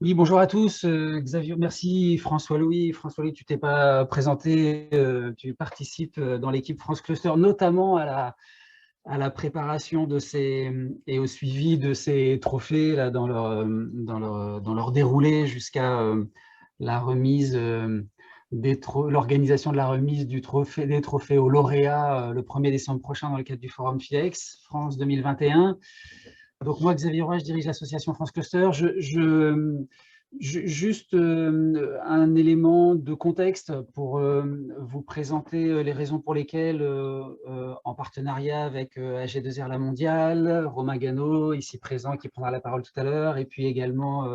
Oui, bonjour à tous. Xavier, merci François-Louis. François-Louis, tu t'es pas présenté, tu participes dans l'équipe France Cluster, notamment à la préparation de ces et au suivi de ces trophées là, dans leur déroulé jusqu'à la remise l'organisation de la remise des trophées aux lauréats le 1er décembre prochain dans le cadre du Forum FIEX France 2021. Donc moi, Xavier Roy, je dirige l'association France Cluster. Juste un élément de contexte pour vous présenter les raisons pour lesquelles, en partenariat avec AG2R La Mondiale, Romain Gano, ici présent, qui prendra la parole tout à l'heure, et puis également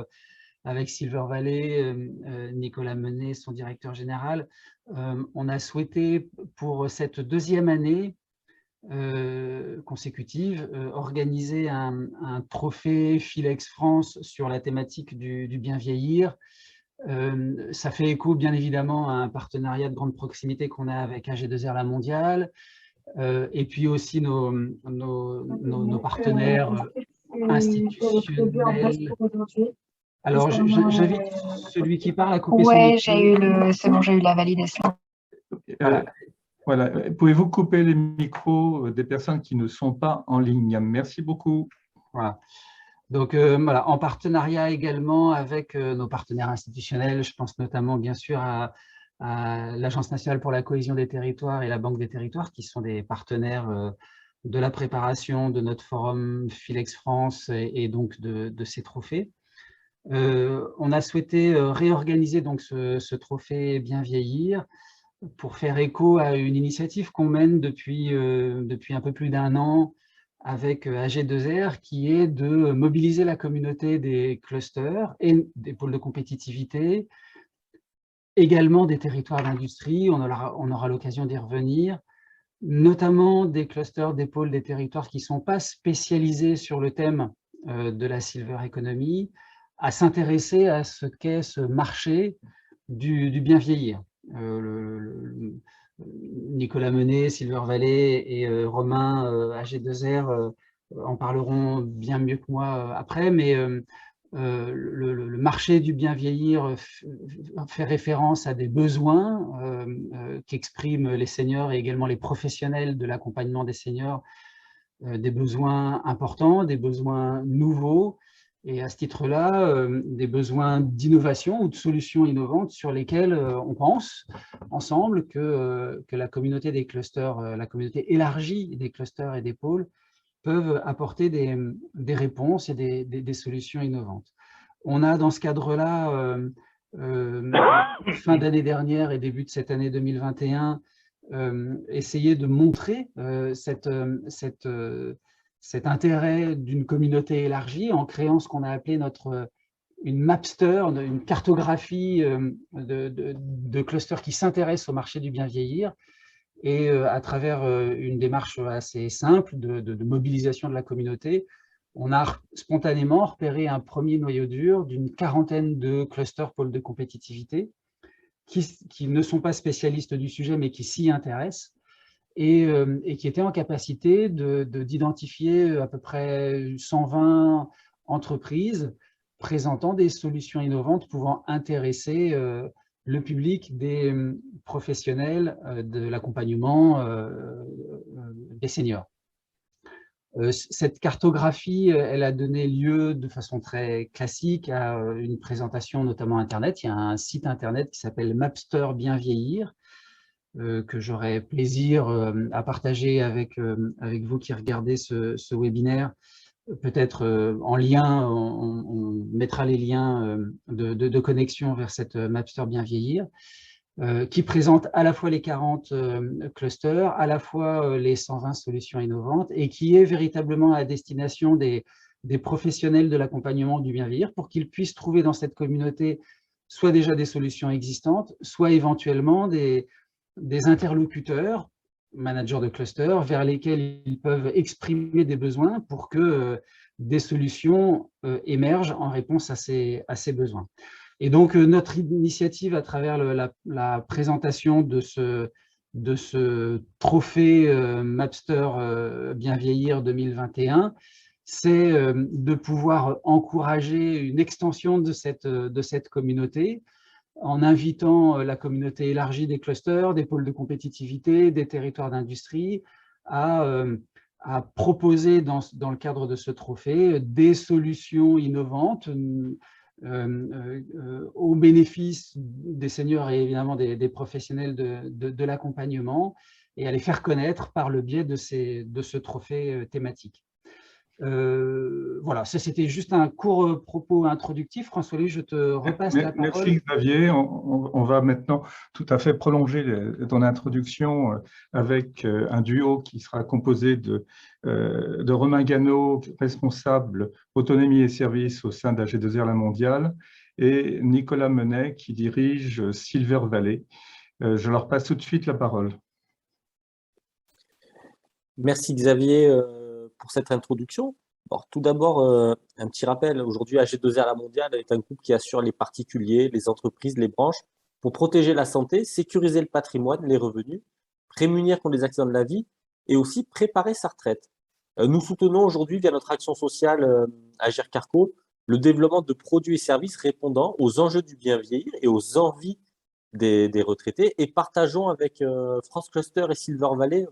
avec Silver Valley, Nicolas Menet, son directeur général, on a souhaité pour cette deuxième année consécutive, organiser un trophée Philex France sur la thématique du bien vieillir. Ça fait écho bien évidemment à un partenariat de grande proximité qu'on a avec AG2R La Mondiale, et puis aussi nos partenaires institutionnels. Alors j'invite celui qui parle à couper son Ouais, micro. c'est bon, j'ai eu la validation. Voilà. Voilà. Pouvez-vous couper les micros des personnes qui ne sont pas en ligne? Merci beaucoup. Voilà. Donc voilà, en partenariat également avec nos partenaires institutionnels, je pense notamment bien sûr à l'Agence nationale pour la cohésion des territoires et la Banque des territoires, qui sont des partenaires de la préparation de notre forum Philex France et donc de ces trophées. On a souhaité réorganiser donc ce trophée Bien vieillir pour faire écho à une initiative qu'on mène depuis un peu plus d'un an avec AG2R, qui est de mobiliser la communauté des clusters et des pôles de compétitivité, également des territoires d'industrie, on aura l'occasion d'y revenir, notamment des clusters, des pôles, des territoires qui ne sont pas spécialisés sur le thème de la silver economy, à s'intéresser à ce qu'est ce marché du bien vieillir. Nicolas Menet, Silver Valley et Romain AG2R en parleront bien mieux que moi après, mais le marché du bien vieillir fait référence à des besoins qu'expriment les seniors et également les professionnels de l'accompagnement des seniors, des besoins importants, des besoins nouveaux, et à ce titre-là, des besoins d'innovation ou de solutions innovantes sur lesquelles on pense ensemble que la communauté des clusters, la communauté élargie des clusters et des pôles peuvent apporter des réponses et des solutions innovantes. On a dans ce cadre-là, fin d'année dernière et début de cette année 2021, essayé de montrer cet intérêt d'une communauté élargie en créant ce qu'on a appelé une mapster, une cartographie de clusters qui s'intéressent au marché du bien vieillir, et à travers une démarche assez simple de mobilisation de la communauté, on a spontanément repéré un premier noyau dur d'une quarantaine de clusters pôles de compétitivité qui ne sont pas spécialistes du sujet, mais qui s'y intéressent, et qui étaient en capacité d'identifier à peu près 120 entreprises présentant des solutions innovantes pouvant intéresser le public des professionnels de l'accompagnement des seniors. Cette cartographie, elle a donné lieu de façon très classique à une présentation, notamment Internet. Il y a un site Internet qui s'appelle Mapster Bien Vieillir, que j'aurai plaisir à partager avec vous qui regardez ce webinaire. Peut-être en lien, on mettra les liens de connexion vers cette Mapster Bien Vieillir, qui présente à la fois les 40 clusters, à la fois les 120 solutions innovantes, et qui est véritablement à destination des professionnels de l'accompagnement du bien vieillir, pour qu'ils puissent trouver dans cette communauté soit déjà des solutions existantes, soit éventuellement des interlocuteurs, managers de clusters, vers lesquels ils peuvent exprimer des besoins pour que des solutions émergent en réponse à ces besoins. Et donc, notre initiative à travers la présentation de ce trophée Mapster Bien Vieillir 2021 c'est de pouvoir encourager une extension de cette communauté en invitant la communauté élargie des clusters, des pôles de compétitivité, des territoires d'industrie à proposer dans le cadre de ce trophée des solutions innovantes au bénéfice des seniors et évidemment des professionnels de l'accompagnement, et à les faire connaître par le biais de ce trophée thématique. Voilà, ça c'était juste un court propos introductif. François-Louis, je te repasse la parole. Merci Xavier. On va maintenant tout à fait prolonger ton introduction avec un duo qui sera composé de Romain Gano, responsable autonomie et services au sein d'AG2R La Mondiale, et Nicolas Menet qui dirige Silver Valley. Je leur passe tout de suite la parole. Merci Xavier pour cette introduction. Alors, tout d'abord, un petit rappel. Aujourd'hui, AG2R La Mondiale est un groupe qui assure les particuliers, les entreprises, les branches pour protéger la santé, sécuriser le patrimoine, les revenus, prémunir contre les accidents de la vie et aussi préparer sa retraite. Nous soutenons aujourd'hui, via notre action sociale Agir Carco, le développement de produits et services répondant aux enjeux du bien vieillir et aux envies des retraités, et partageons avec France Cluster et Silver Valley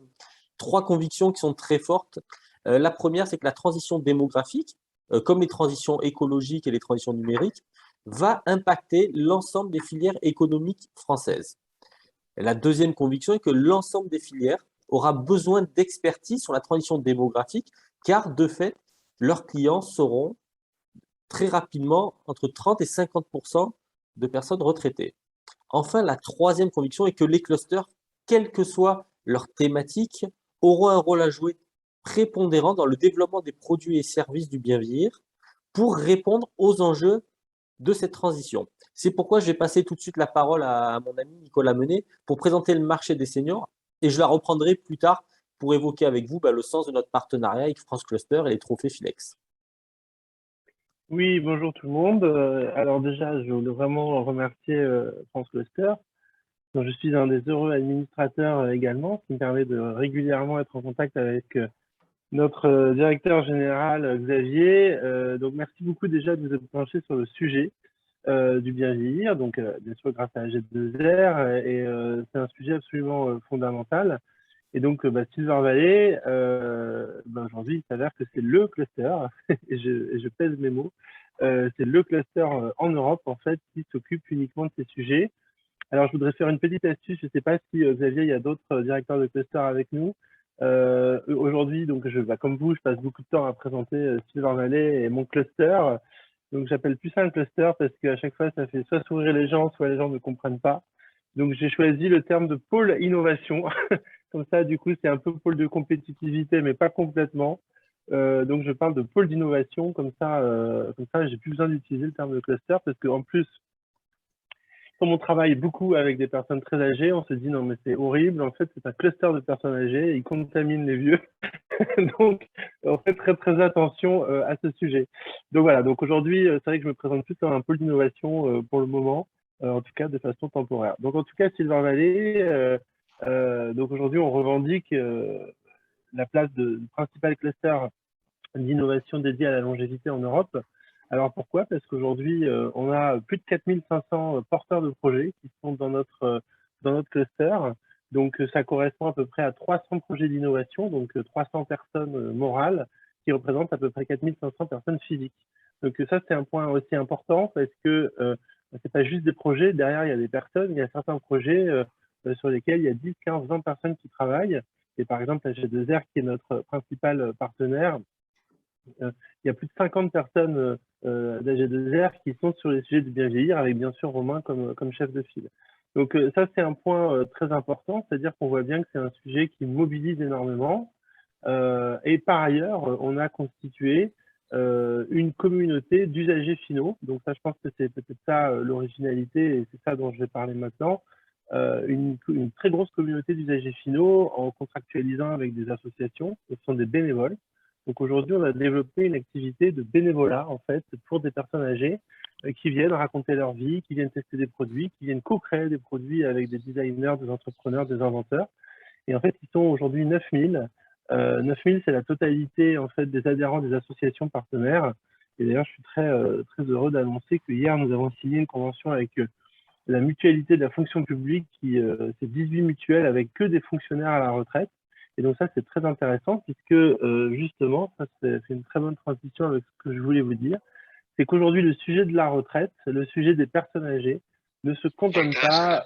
3 convictions qui sont très fortes. La première, c'est que la transition démographique, comme les transitions écologiques et les transitions numériques, va impacter l'ensemble des filières économiques françaises. Et la deuxième conviction est que l'ensemble des filières aura besoin d'expertise sur la transition démographique, car de fait, leurs clients seront très rapidement entre 30 et 50% de personnes retraitées. Enfin, la troisième conviction est que les clusters, quelle que soit leur thématique, auront un rôle à jouer prépondérant dans le développement des produits et services du bien vieillir pour répondre aux enjeux de cette transition. C'est pourquoi je vais passer tout de suite la parole à mon ami Nicolas Menet pour présenter le marché des seniors, et je la reprendrai plus tard pour évoquer avec vous le sens de notre partenariat avec France Cluster et les trophées Filex. Oui, bonjour tout le monde. Alors déjà, je voulais vraiment remercier France Cluster, dont je suis un des heureux administrateurs également, ce qui me permet de régulièrement être en contact avec notre directeur général Xavier. Donc merci beaucoup déjà de vous être penché sur le sujet du bien vieillir, donc bien sûr grâce à AG2R, et c'est un sujet absolument fondamental. Et donc Silver Valley, aujourd'hui il s'avère que c'est le cluster, et je pèse mes mots, c'est le cluster en Europe en fait qui s'occupe uniquement de ces sujets. Alors je voudrais faire une petite astuce, je ne sais pas si Xavier, il y a d'autres directeurs de cluster avec nous. Aujourd'hui, donc comme vous, je passe beaucoup de temps à présenter Silver Valley et mon cluster. Donc j'appelle plus ça un cluster parce qu'à chaque fois ça fait soit sourire les gens, soit les gens ne comprennent pas. Donc j'ai choisi le terme de pôle innovation. Comme ça, du coup, c'est un peu pôle de compétitivité, mais pas complètement. Donc je parle de pôle d'innovation, comme ça j'ai plus besoin d'utiliser le terme de cluster, parce qu'en plus, comme on travaille beaucoup avec des personnes très âgées, on se dit non mais c'est horrible, en fait c'est un cluster de personnes âgées, ils contaminent les vieux. Donc on fait très très attention à ce sujet. Donc voilà, donc aujourd'hui c'est vrai que je me présente plus comme un pôle d'innovation pour le moment, en tout cas de façon temporaire. Donc en tout cas Silver Valley, donc aujourd'hui on revendique la place de principal cluster d'innovation dédié à la longévité en Europe. Alors pourquoi? Parce qu'aujourd'hui, on a plus de 4500 porteurs de projets qui sont dans notre cluster. Donc, ça correspond à peu près à 300 projets d'innovation, donc 300 personnes morales qui représentent à peu près 4500 personnes physiques. Donc ça, c'est un point aussi important parce que c'est pas juste des projets, derrière, il y a des personnes, il y a certains projets sur lesquels il y a 10, 15, 20 personnes qui travaillent. Et par exemple, AG2R, qui est notre principal partenaire, il y a plus de 50 personnes d'AG2R qui sont sur les sujets du bien vieillir, avec bien sûr Romain comme chef de file. Donc ça, c'est un point très important, c'est-à-dire qu'on voit bien que c'est un sujet qui mobilise énormément. Et par ailleurs, on a constitué une communauté d'usagers finaux. Donc ça, je pense que c'est peut-être ça l'originalité, et c'est ça dont je vais parler maintenant. Une très grosse communauté d'usagers finaux en contractualisant avec des associations, ce sont des bénévoles. Donc aujourd'hui, on a développé une activité de bénévolat en fait pour des personnes âgées qui viennent raconter leur vie, qui viennent tester des produits, qui viennent co-créer des produits avec des designers, des entrepreneurs, des inventeurs. Et en fait, ils sont aujourd'hui 9000 9 000, c'est la totalité en fait, des adhérents des associations partenaires. Et d'ailleurs, je suis très heureux d'annoncer que hier, nous avons signé une convention avec la mutualité de la fonction publique, c'est 18 mutuelles avec que des fonctionnaires à la retraite. Et donc ça, c'est très intéressant puisque justement, ça c'est une très bonne transition avec ce que je voulais vous dire, c'est qu'aujourd'hui, le sujet de la retraite, le sujet des personnes âgées, ne se cantonne pas.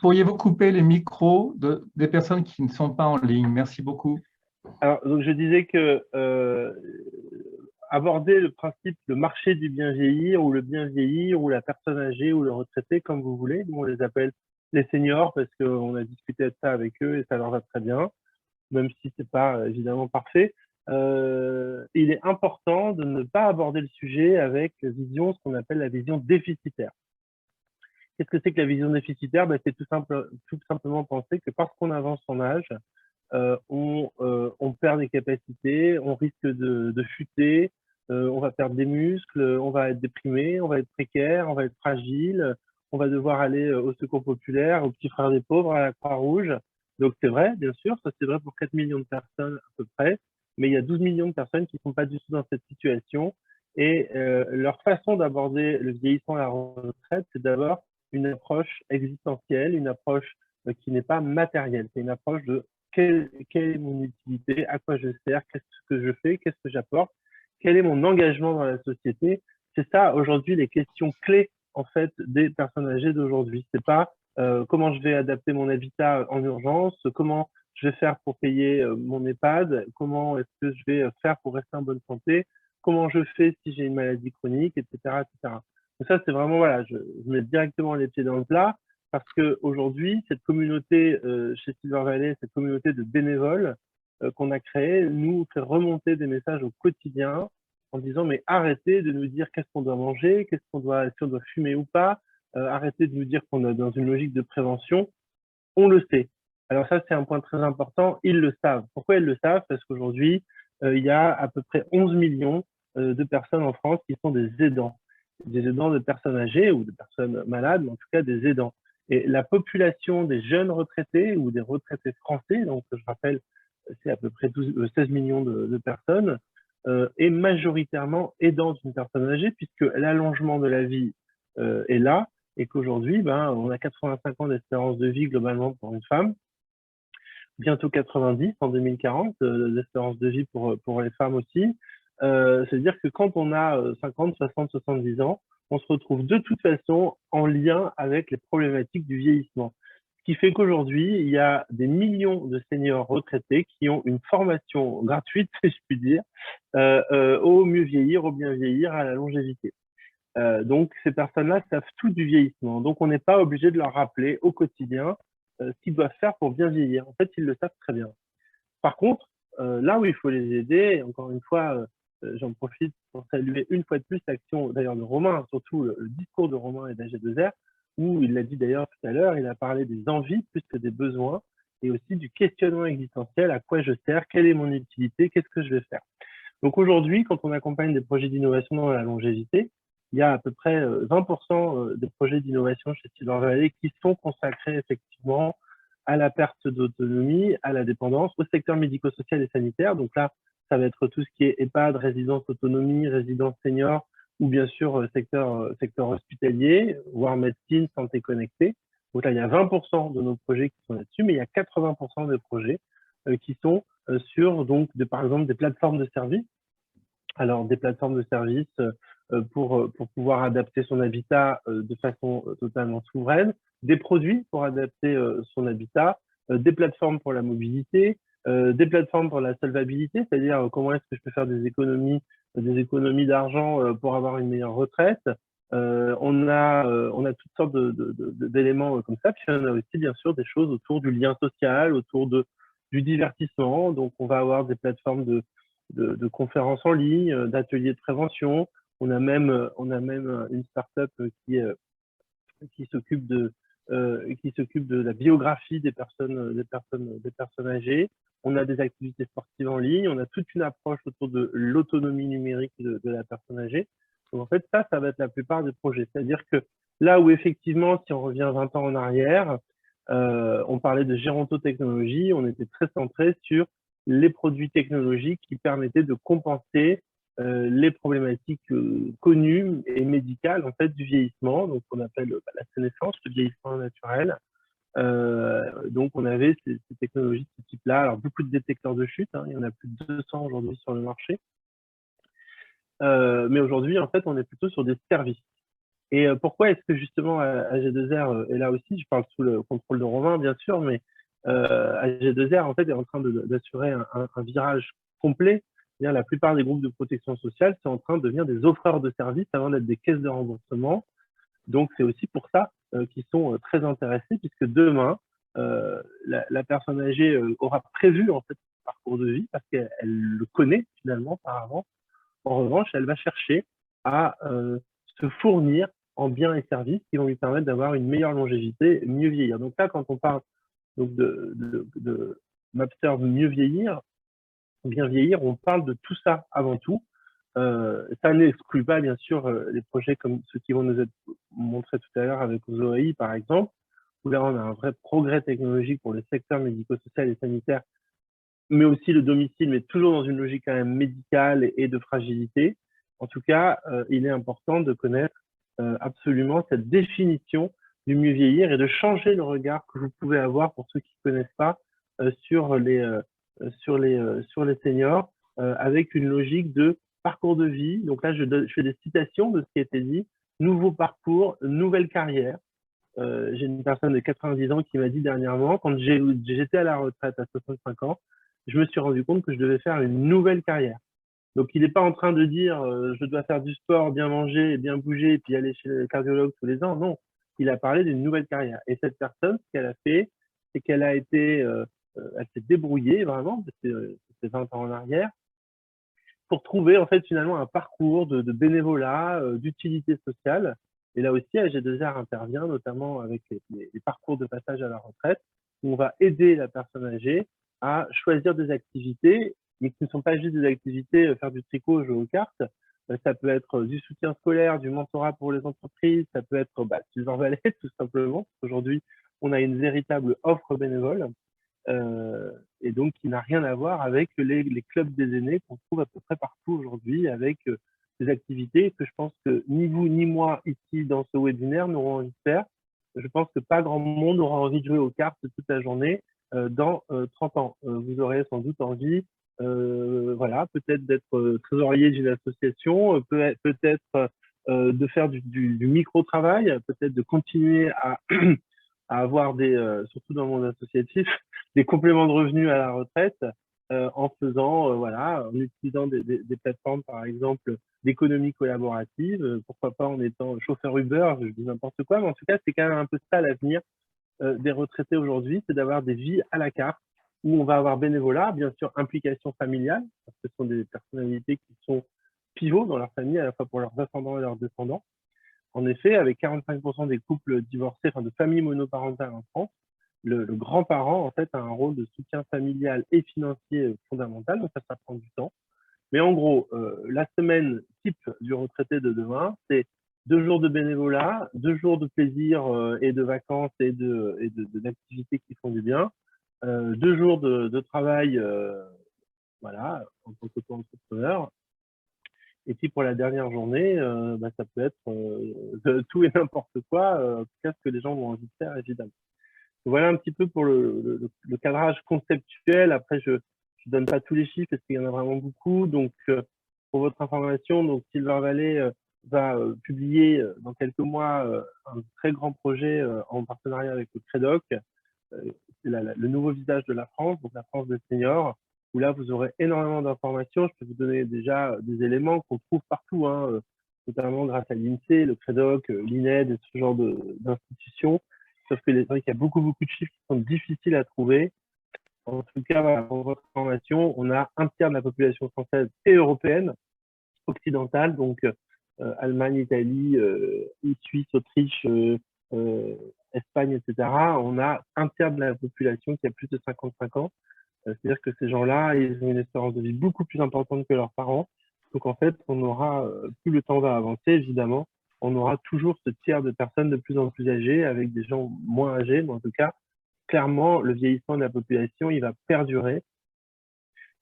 Pourriez-vous couper les micros des personnes qui ne sont pas en ligne? Merci beaucoup. Alors, donc je disais que aborder le principe, le marché du bien vieillir, ou le bien vieillir, ou la personne âgée, ou le retraité, comme vous voulez. Nous, on les appelle les seniors parce qu'on a discuté de ça avec eux et ça leur va très bien, même si c'est pas évidemment parfait. Il est important de ne pas aborder le sujet avec la vision, ce qu'on appelle la vision déficitaire. Qu'est-ce que c'est que la vision déficitaire? C'est tout simplement penser que parce qu'on avance en âge, on perd des capacités, on risque de chuter, on va perdre des muscles, on va être déprimé, on va être précaire, on va être fragile, on va devoir aller au Secours populaire, au Petit Frère des pauvres, à la Croix-Rouge. Donc c'est vrai, bien sûr, ça c'est vrai pour 4 millions de personnes à peu près, mais il y a 12 millions de personnes qui ne sont pas du tout dans cette situation. Et leur façon d'aborder le vieillissement et la retraite, c'est d'abord une approche existentielle, une approche qui n'est pas matérielle, c'est une approche de quelle est mon utilité, à quoi je sers, qu'est-ce que je fais, qu'est-ce que j'apporte, quel est mon engagement dans la société. C'est ça aujourd'hui les questions clés en fait des personnes âgées d'aujourd'hui. C'est pas comment je vais adapter mon habitat en urgence, comment je vais faire pour payer mon EHPAD, comment est-ce que je vais faire pour rester en bonne santé, comment je fais si j'ai une maladie chronique, etc., etc. Donc ça c'est vraiment voilà, je mets directement les pieds dans le plat. Parce qu'aujourd'hui, cette communauté chez Silver Valley, cette communauté de bénévoles qu'on a créée, nous fait remonter des messages au quotidien en disant mais arrêtez de nous dire qu'est-ce qu'on doit manger, si on doit fumer ou pas, arrêtez de nous dire qu'on est dans une logique de prévention, on le sait. Alors ça, c'est un point très important, ils le savent. Pourquoi ils le savent? Parce qu'aujourd'hui, il y a à peu près 11 millions de personnes en France qui sont des aidants de personnes âgées ou de personnes malades, mais en tout cas des aidants. Et la population des jeunes retraités ou des retraités français, donc je rappelle, c'est à peu près 16 millions de personnes, est majoritairement aidant d'une personne âgée puisque l'allongement de la vie est là et qu'aujourd'hui, on a 85 ans d'espérance de vie globalement pour une femme, bientôt 90 en 2040 d'espérance de vie pour les femmes aussi. C'est-à-dire que quand on a 50, 60, 70 ans, on se retrouve de toute façon en lien avec les problématiques du vieillissement. Ce qui fait qu'aujourd'hui, il y a des millions de seniors retraités qui ont une formation gratuite, si je puis dire, au mieux vieillir, au bien vieillir, à la longévité. Donc, ces personnes-là savent tout du vieillissement. Donc, on n'est pas obligé de leur rappeler au quotidien ce qu'ils doivent faire pour bien vieillir. En fait, ils le savent très bien. Par contre, là où il faut les aider, encore une fois, j'en profite pour saluer une fois de plus l'action d'ailleurs de Romain, surtout le discours de Romain et d'AG2R, où il l'a dit d'ailleurs tout à l'heure, il a parlé des envies plus que des besoins et aussi du questionnement existentiel, à quoi je sers, quelle est mon utilité, qu'est-ce que je vais faire. Donc aujourd'hui, quand on accompagne des projets d'innovation dans la longévité, il y a à peu près 20% des projets d'innovation chez Silver Valley qui sont consacrés effectivement à la perte d'autonomie, à la dépendance, au secteur médico-social et sanitaire. Donc là, ça va être tout ce qui est EHPAD, résidence autonomie, résidence senior, ou bien sûr secteur hospitalier, voire médecine, santé connectée. Donc là, il y a 20% de nos projets qui sont là-dessus, mais il y a 80% des projets qui sont sur, donc, par exemple, des plateformes de services. Alors, des plateformes de services pour pouvoir adapter son habitat de façon totalement souveraine, des produits pour adapter son habitat, des plateformes pour la mobilité, des plateformes pour la solvabilité, c'est-à-dire comment est-ce que je peux faire des économies d'argent pour avoir une meilleure retraite. On a toutes sortes d'éléments comme ça. Puis on a aussi bien sûr des choses autour du lien social, autour du divertissement. Donc on va avoir des plateformes de conférences en ligne, d'ateliers de prévention. On a même une start-up qui s'occupe de la biographie des personnes âgées. On a des activités sportives en ligne. On a toute une approche autour de l'autonomie numérique de la personne âgée. Donc en fait, ça va être la plupart des projets. C'est-à-dire que Là où effectivement, si on revient 20 ans en arrière, on parlait de gérontotechnologie, on était très centré sur les produits technologiques qui permettaient de compenser les problématiques connues et médicales en fait du vieillissement, donc on appelle la sénescence, le vieillissement naturel. Donc on avait ces technologies de ce type-là, alors beaucoup de détecteurs de chute, hein, il y en a plus de 200 aujourd'hui sur le marché. Mais aujourd'hui, en fait, on est plutôt sur des services. Et pourquoi est-ce que justement AG2R est là aussi? Je parle sous le contrôle de Romain, bien sûr, mais AG2R, en fait, est en train d'assurer un virage complet. C'est-à-dire, la plupart des groupes de protection sociale sont en train de devenir des offreurs de services avant d'être des caisses de remboursement. Donc, c'est aussi pour ça qu'ils sont très intéressés, puisque demain, la personne âgée aura prévu en fait son parcours de vie parce qu'elle le connaît finalement par avant. En revanche, elle va chercher à se fournir en biens et services qui vont lui permettre d'avoir une meilleure longévité, mieux vieillir. Donc là, quand on parle donc, de Mapster mieux vieillir, bien vieillir, on parle de tout ça avant tout. Ça n'exclut pas, bien sûr, les projets comme ceux qui vont nous être montrés tout à l'heure avec Zoé, par exemple, où là, on a un vrai progrès technologique pour le secteur médico-social et sanitaire, mais aussi le domicile, mais toujours dans une logique quand même médicale et de fragilité. En tout cas, il est important de connaître absolument cette définition du mieux vieillir et de changer le regard que vous pouvez avoir, pour ceux qui ne connaissent pas, sur les seniors, avec une logique de parcours de vie. Donc là, je fais des citations de ce qui a été dit. Nouveau parcours, nouvelle carrière. J'ai une personne de 90 ans qui m'a dit dernièrement, quand j'étais à la retraite à 65 ans, je me suis rendu compte que je devais faire une nouvelle carrière. Donc, il n'est pas en train de dire je dois faire du sport, bien manger, bien bouger, et puis aller chez le cardiologue tous les ans. Non, il a parlé d'une nouvelle carrière. Et cette personne, ce qu'elle a fait, c'est qu'elle a été, elle s'est débrouillée vraiment, c'était 20 ans en arrière, pour trouver en fait finalement un parcours de bénévolat, d'utilité sociale. Et là aussi, AG2R intervient notamment avec les parcours de passage à la retraite, où on va aider la personne âgée à choisir des activités, mais qui ne sont pas juste des activités, faire du tricot, jouer aux cartes. Ça peut être du soutien scolaire, du mentorat pour les entreprises, ça peut être Silver Valley, tout simplement. Aujourd'hui, on a une véritable offre bénévole, et donc qui n'a rien à voir avec les clubs des aînés qu'on trouve à peu près partout aujourd'hui, avec des activités que je pense que ni vous ni moi ici dans ce webinaire n'aurons envie de faire. Je pense que pas grand monde aura envie de jouer aux cartes toute la journée dans 30 ans. Vous aurez sans doute envie, voilà, peut-être d'être trésorier d'une association, peut-être de faire du micro-travail, peut-être de continuer à avoir surtout dans le monde associatif, des compléments de revenus à la retraite en faisant, voilà, en utilisant des plateformes, par exemple, d'économie collaborative, pourquoi pas en étant chauffeur Uber, je dis n'importe quoi, mais en tout cas, c'est quand même un peu ça l'avenir des retraités aujourd'hui, c'est d'avoir des vies à la carte, où on va avoir bénévolat, bien sûr, implication familiale, parce que ce sont des personnalités qui sont pivots dans leur famille, à la fois pour leurs ascendants et leurs descendants. En effet, avec 45% des couples divorcés, enfin de familles monoparentales en France, le grand-parent, en fait, a un rôle de soutien familial et financier fondamental, donc ça prend du temps. Mais en gros, la semaine type du retraité de demain, c'est 2 jours de bénévolat, 2 jours de plaisir et de vacances et d'activités qui font du bien, 2 jours de travail, voilà, en tant qu'auto-entrepreneur. Et puis pour la dernière journée, ça peut être tout et n'importe quoi, en tout cas ce que les gens ont envie de faire, évidemment. Voilà un petit peu pour le cadrage conceptuel. Après, je ne donne pas tous les chiffres parce qu'il y en a vraiment beaucoup. Donc, pour votre information, donc Silver Valley va publier dans quelques mois un très grand projet en partenariat avec le CREDOC. C'est le nouveau visage de la France, donc la France des seniors, où là, vous aurez énormément d'informations. Je peux vous donner déjà des éléments qu'on trouve partout, hein, notamment grâce à l'INSEE, le CREDOC, l'INED et ce genre d'institutions. Sauf que c'est vrai qu'il y a beaucoup de chiffres qui sont difficiles à trouver. En tout cas, voilà, pour votre information, on a un tiers de la population française et européenne, occidentale, donc Allemagne, Italie, Suisse, Autriche, Espagne, etc. On a un tiers de la population qui a plus de 55 ans. C'est-à-dire que ces gens-là, ils ont une espérance de vie beaucoup plus importante que leurs parents. Donc en fait, plus le temps va avancer, évidemment, on aura toujours ce tiers de personnes de plus en plus âgées avec des gens moins âgés, mais en tout cas, clairement, le vieillissement de la population, il va perdurer.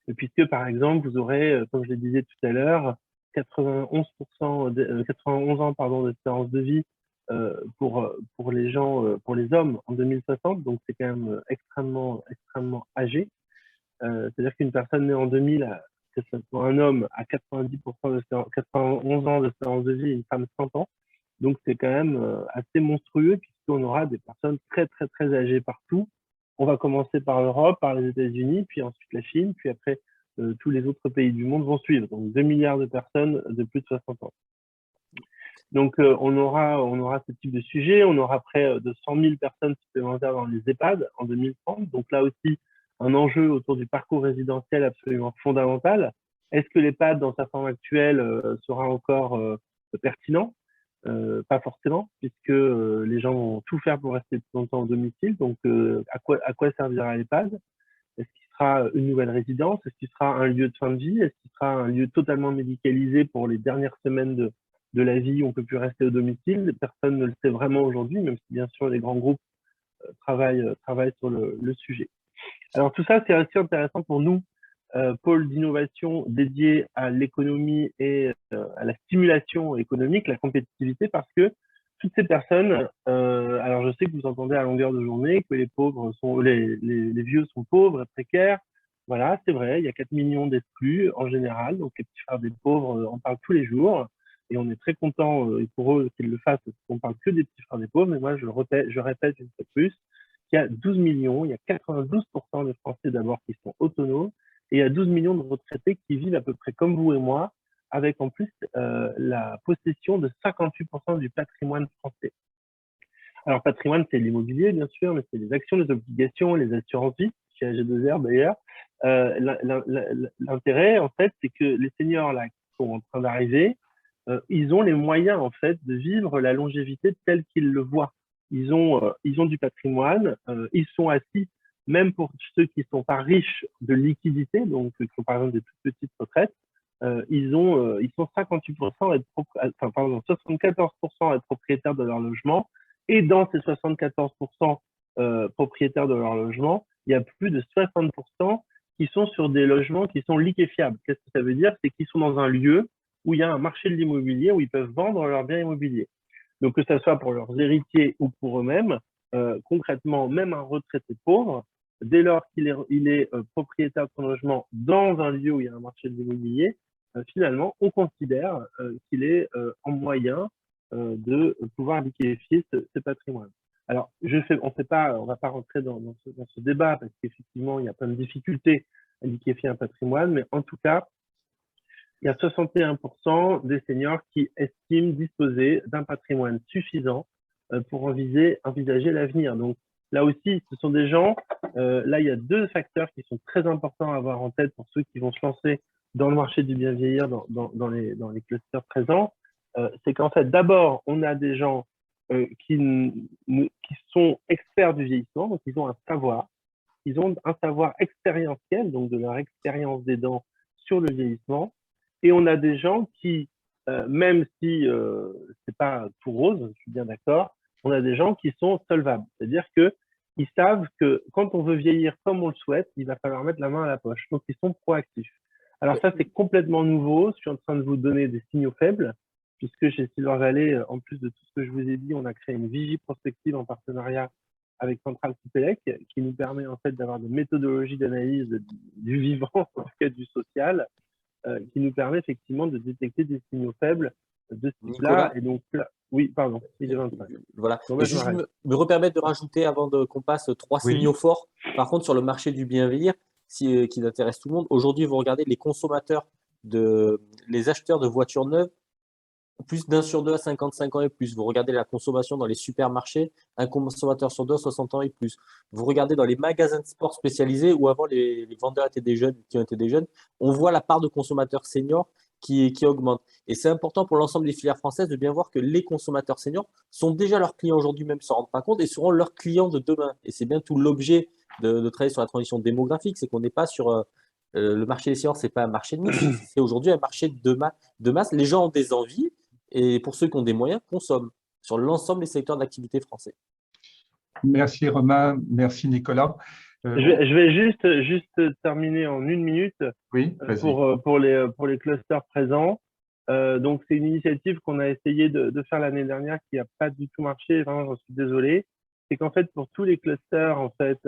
Et puisque, par exemple, vous aurez, comme je le disais tout à l'heure, 91 ans d'espérance de vie pour les gens, pour les hommes en 2060, donc c'est quand même extrêmement âgé. C'est-à-dire qu'une personne née en 2000, que ce soit un homme à 91 ans d'espérance de vie et une femme 100 ans, donc c'est quand même assez monstrueux puisqu'on aura des personnes très âgées partout. On va commencer par l'Europe, par les États-Unis, puis ensuite la Chine, puis après tous les autres pays du monde vont suivre. Donc 2 milliards de personnes de plus de 60 ans. Donc on aura ce type de sujet. On aura près de 100 000 personnes supplémentaires dans les EHPAD en 2030. Donc là aussi, un enjeu autour du parcours résidentiel absolument fondamental. Est-ce que l'EHPAD, dans sa forme actuelle, sera encore pertinent? Pas forcément, puisque les gens vont tout faire pour rester plus longtemps au domicile. Donc, à quoi servira l'EHPAD? Est-ce qu'il sera une nouvelle résidence? Est-ce qu'il sera un lieu de fin de vie? Est-ce qu'il sera un lieu totalement médicalisé pour les dernières semaines de la vie où on ne peut plus rester au domicile? Personne ne le sait vraiment aujourd'hui, même si bien sûr les grands groupes travaillent sur le sujet. Alors tout ça, c'est aussi intéressant pour nous, pôle d'innovation dédié à l'économie et à la stimulation économique, la compétitivité, parce que toutes ces personnes, alors je sais que vous entendez à longueur de journée que les vieux sont pauvres et précaires. Voilà, c'est vrai, il y a 4 millions d'exclus en général, donc les petits frères des pauvres, on parle tous les jours. Et on est très content pour eux qu'ils le fassent, parce qu'on parle que des petits frères des pauvres. Mais moi, je répète une fois de plus, qu'il y a 12 millions, il y a 92% des Français d'abord qui sont autonomes, et il y a 12 millions de retraités qui vivent à peu près comme vous et moi, avec en plus la possession de 58% du patrimoine français. Alors, patrimoine, c'est l'immobilier, bien sûr, mais c'est les actions, les obligations, les assurances-vie, chez AG2R d'ailleurs. L'intérêt, en fait, c'est que les seniors là, qui sont en train d'arriver, ils ont les moyens, en fait, de vivre la longévité telle qu'ils le voient. Ils ont du patrimoine, ils sont assis, même pour ceux qui ne sont pas riches de liquidité, donc qui ont par exemple des toutes petites retraites, ils sont 58% à être 74% à être propriétaires de leur logement, et dans ces 74% propriétaires de leur logement, il y a plus de 60% qui sont sur des logements qui sont liquéfiables. Qu'est-ce que ça veut dire? C'est qu'ils sont dans un lieu où il y a un marché de l'immobilier, où ils peuvent vendre leurs biens immobiliers. Donc, que ce soit pour leurs héritiers ou pour eux-mêmes, concrètement, même un retraité pauvre, dès lors qu'il est propriétaire de son logement dans un lieu où il y a un marché de l'immobilier, finalement, on considère qu'il est en moyen de pouvoir liquéfier ce patrimoine. Alors, on ne va pas rentrer dans ce débat parce qu'effectivement, il y a plein de difficultés à liquéfier un patrimoine, mais en tout cas, il y a 61% des seniors qui estiment disposer d'un patrimoine suffisant pour envisager l'avenir. Donc là aussi, ce sont des gens, là il y a deux facteurs qui sont très importants à avoir en tête pour ceux qui vont se lancer dans le marché du bien vieillir, dans les clusters présents. C'est qu'en fait, d'abord, on a des gens qui sont experts du vieillissement, donc ils ont un savoir expérientiel, donc de leur expérience d'aidant sur le vieillissement. Et on a des gens qui, même si c'est pas tout rose, je suis bien d'accord, on a des gens qui sont solvables. C'est-à-dire qu'ils savent que quand on veut vieillir comme on le souhaite, il va falloir mettre la main à la poche. Donc, ils sont proactifs. Alors ça, c'est complètement nouveau. Je suis en train de vous donner des signaux faibles, puisque chez Silver Valley, en plus de tout ce que je vous ai dit, on a créé une vigie prospective en partenariat avec Centrale Supélec, qui nous permet en fait d'avoir des méthodologies d'analyse du vivant, en tout cas du social, qui nous permet effectivement de détecter des signaux faibles de ce type-là. Et donc là, oui, pardon, il est 25. Voilà. Donc, je me repermettre de rajouter avant qu'on passe 3 signaux forts. Par contre, sur le marché du bien vieillir, qui intéresse tout le monde, aujourd'hui, vous regardez les consommateurs, les acheteurs de voitures neuves, plus d'un sur deux à 55 ans et plus. Vous regardez la consommation dans les supermarchés, un consommateur sur deux à 60 ans et plus. Vous regardez dans les magasins de sport spécialisés où avant les vendeurs étaient des jeunes, qui ont été des jeunes, on voit la part de consommateurs seniors qui augmente. Et c'est important pour l'ensemble des filières françaises de bien voir que les consommateurs seniors sont déjà leurs clients aujourd'hui, même ne s'en rendent pas compte, et seront leurs clients de demain. Et c'est bien tout l'objet de travailler sur la transition démographique, c'est qu'on n'est pas sur le marché des seniors, c'est pas un marché de niche, c'est aujourd'hui un marché de masse. Les gens ont des envies. et pour ceux qui ont des moyens, consomment sur l'ensemble des secteurs d'activité français. Merci Romain, merci Nicolas. Je vais juste terminer en 1 minute Oui, pour les clusters présents. Donc, c'est une initiative qu'on a essayé de faire l'année dernière qui n'a pas du tout marché. Vraiment, j'en suis désolé. C'est qu'en fait, pour tous les clusters en fait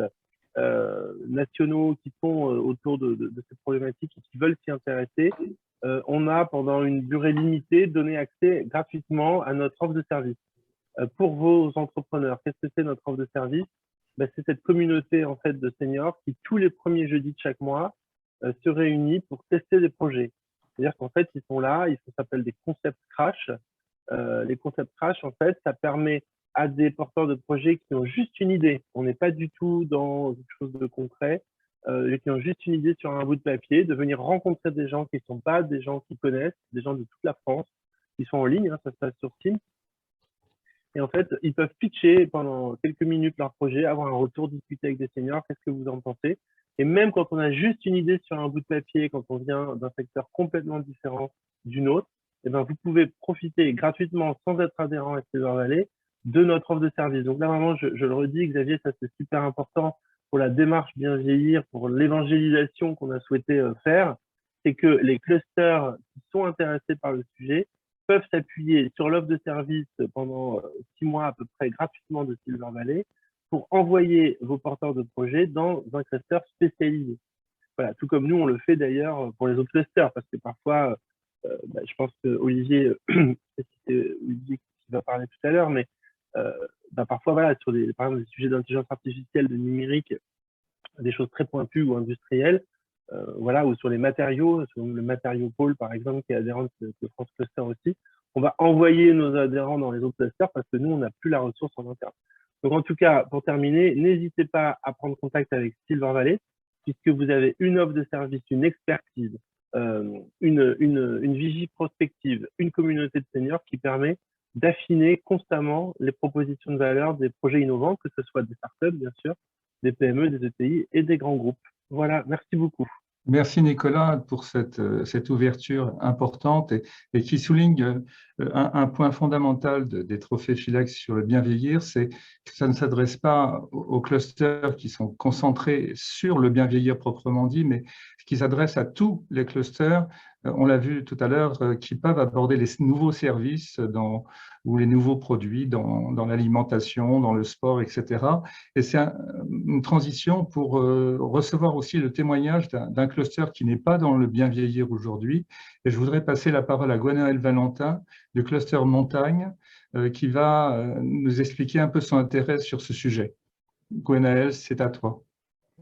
nationaux qui sont autour de ces problématiques et qui veulent s'y intéresser, on a pendant une durée limitée donné accès gratuitement à notre offre de service. Pour vos entrepreneurs, qu'est-ce que c'est notre offre de service? C'est cette communauté en fait de seniors qui tous les premiers jeudis de chaque mois se réunit pour tester des projets. C'est-à-dire qu'en fait, ils sont là, ça s'appelle des concept crash. Les concept crash, en fait, ça permet à des porteurs de projets qui ont juste une idée, on n'est pas du tout dans quelque chose de concret, qui ont juste une idée sur un bout de papier, de venir rencontrer des gens qui ne sont pas des gens qui connaissent, des gens de toute la France, qui sont en ligne, hein, ça se passe sur Teams. Et en fait, ils peuvent pitcher pendant quelques minutes leur projet, avoir un retour, discuter avec des seniors, qu'est-ce que vous en pensez? Et même quand on a juste une idée sur un bout de papier, quand on vient d'un secteur complètement différent d'une autre, eh ben, vous pouvez profiter gratuitement, sans être adhérent à Silver Valley, de notre offre de service. Donc là, vraiment, je le redis, Xavier, ça c'est super important pour la démarche bien vieillir, pour l'évangélisation qu'on a souhaité faire, c'est que les clusters qui sont intéressés par le sujet peuvent s'appuyer sur l'offre de service pendant 6 mois à peu près gratuitement de Silver Valley pour envoyer vos porteurs de projets dans un cluster spécialisé. Voilà, tout comme nous, on le fait d'ailleurs pour les autres clusters, parce que parfois, je pense que Olivier, c'est Olivier qui va parler tout à l'heure, mais parfois, voilà, sur par exemple, des sujets d'intelligence artificielle, de numérique, des choses très pointues ou industrielles, voilà, ou sur les matériaux, sur le matériau pôle, par exemple, qui est adhérent de France Cluster aussi, on va envoyer nos adhérents dans les autres clusters parce que nous, on n'a plus la ressource en interne. Donc, en tout cas, pour terminer, n'hésitez pas à prendre contact avec Silver Valley, puisque vous avez une offre de service, une expertise, une vigie prospective, une communauté de seniors qui permet d'affiner constamment les propositions de valeur des projets innovants, que ce soit des startups, bien sûr, des PME, des ETI et des grands groupes. Voilà, merci beaucoup. Merci Nicolas pour cette ouverture importante et qui souligne un point fondamental des trophées Philex sur le bien vieillir, c'est que ça ne s'adresse pas aux clusters qui sont concentrés sur le bien vieillir proprement dit, mais qui s'adresse à tous les clusters, on l'a vu tout à l'heure, qui peuvent aborder les nouveaux services ou les nouveaux produits dans l'alimentation, dans le sport, etc. Et c'est une transition pour recevoir aussi le témoignage d'un cluster qui n'est pas dans le bien vieillir aujourd'hui. Et je voudrais passer la parole à Gwenaëlle Valentin du cluster Montagne qui va nous expliquer un peu son intérêt sur ce sujet. Gwenaëlle, c'est à toi.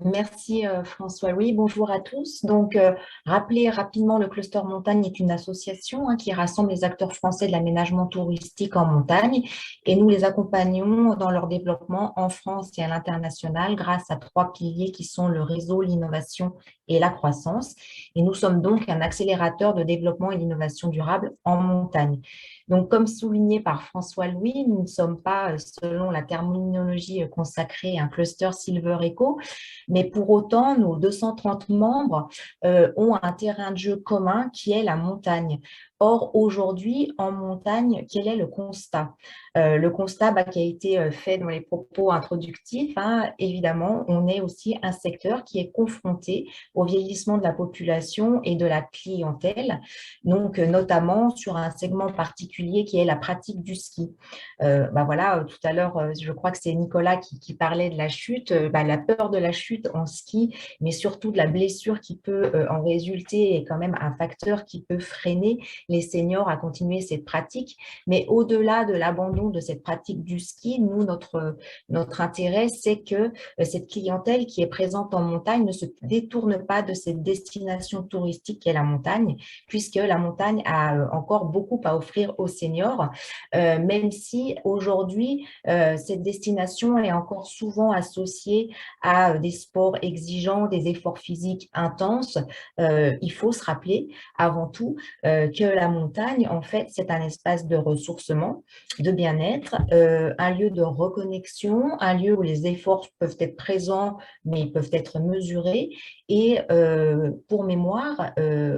Merci François-Louis, bonjour à tous. Donc, rappeler rapidement, le Cluster Montagne est une association qui rassemble les acteurs français de l'aménagement touristique en montagne et nous les accompagnons dans leur développement en France et à l'international grâce à 3 piliers qui sont le réseau, l'innovation et la croissance. Et nous sommes donc un accélérateur de développement et d'innovation durable en montagne. Donc, comme souligné par François-Louis, nous ne sommes pas, selon la terminologie consacrée, un cluster Silver Eco, mais pour autant, nos 230 membres ont un terrain de jeu commun qui est la montagne. Or, aujourd'hui, en montagne, quel est le constat? Le constat qui a été fait dans les propos introductifs, évidemment, on est aussi un secteur qui est confronté au vieillissement de la population et de la clientèle, donc notamment sur un segment particulier qui est la pratique du ski. Voilà, tout à l'heure, je crois que c'est Nicolas qui parlait de la chute, la peur de la chute en ski, mais surtout de la blessure qui peut en résulter est quand même un facteur qui peut freiner les seniors à continuer cette pratique. Mais au-delà de l'abandon de cette pratique du ski, nous, notre intérêt, c'est que cette clientèle qui est présente en montagne ne se détourne pas de cette destination touristique qu'est la montagne, puisque la montagne a encore beaucoup à offrir aux seniors, même si aujourd'hui, cette destination est encore souvent associée à des sports exigeants, des efforts physiques intenses. Il faut se rappeler avant tout que la montagne, en fait, c'est un espace de ressourcement, de bien-être, un lieu de reconnexion, un lieu où les efforts peuvent être présents, mais ils peuvent être mesurés. Et pour mémoire,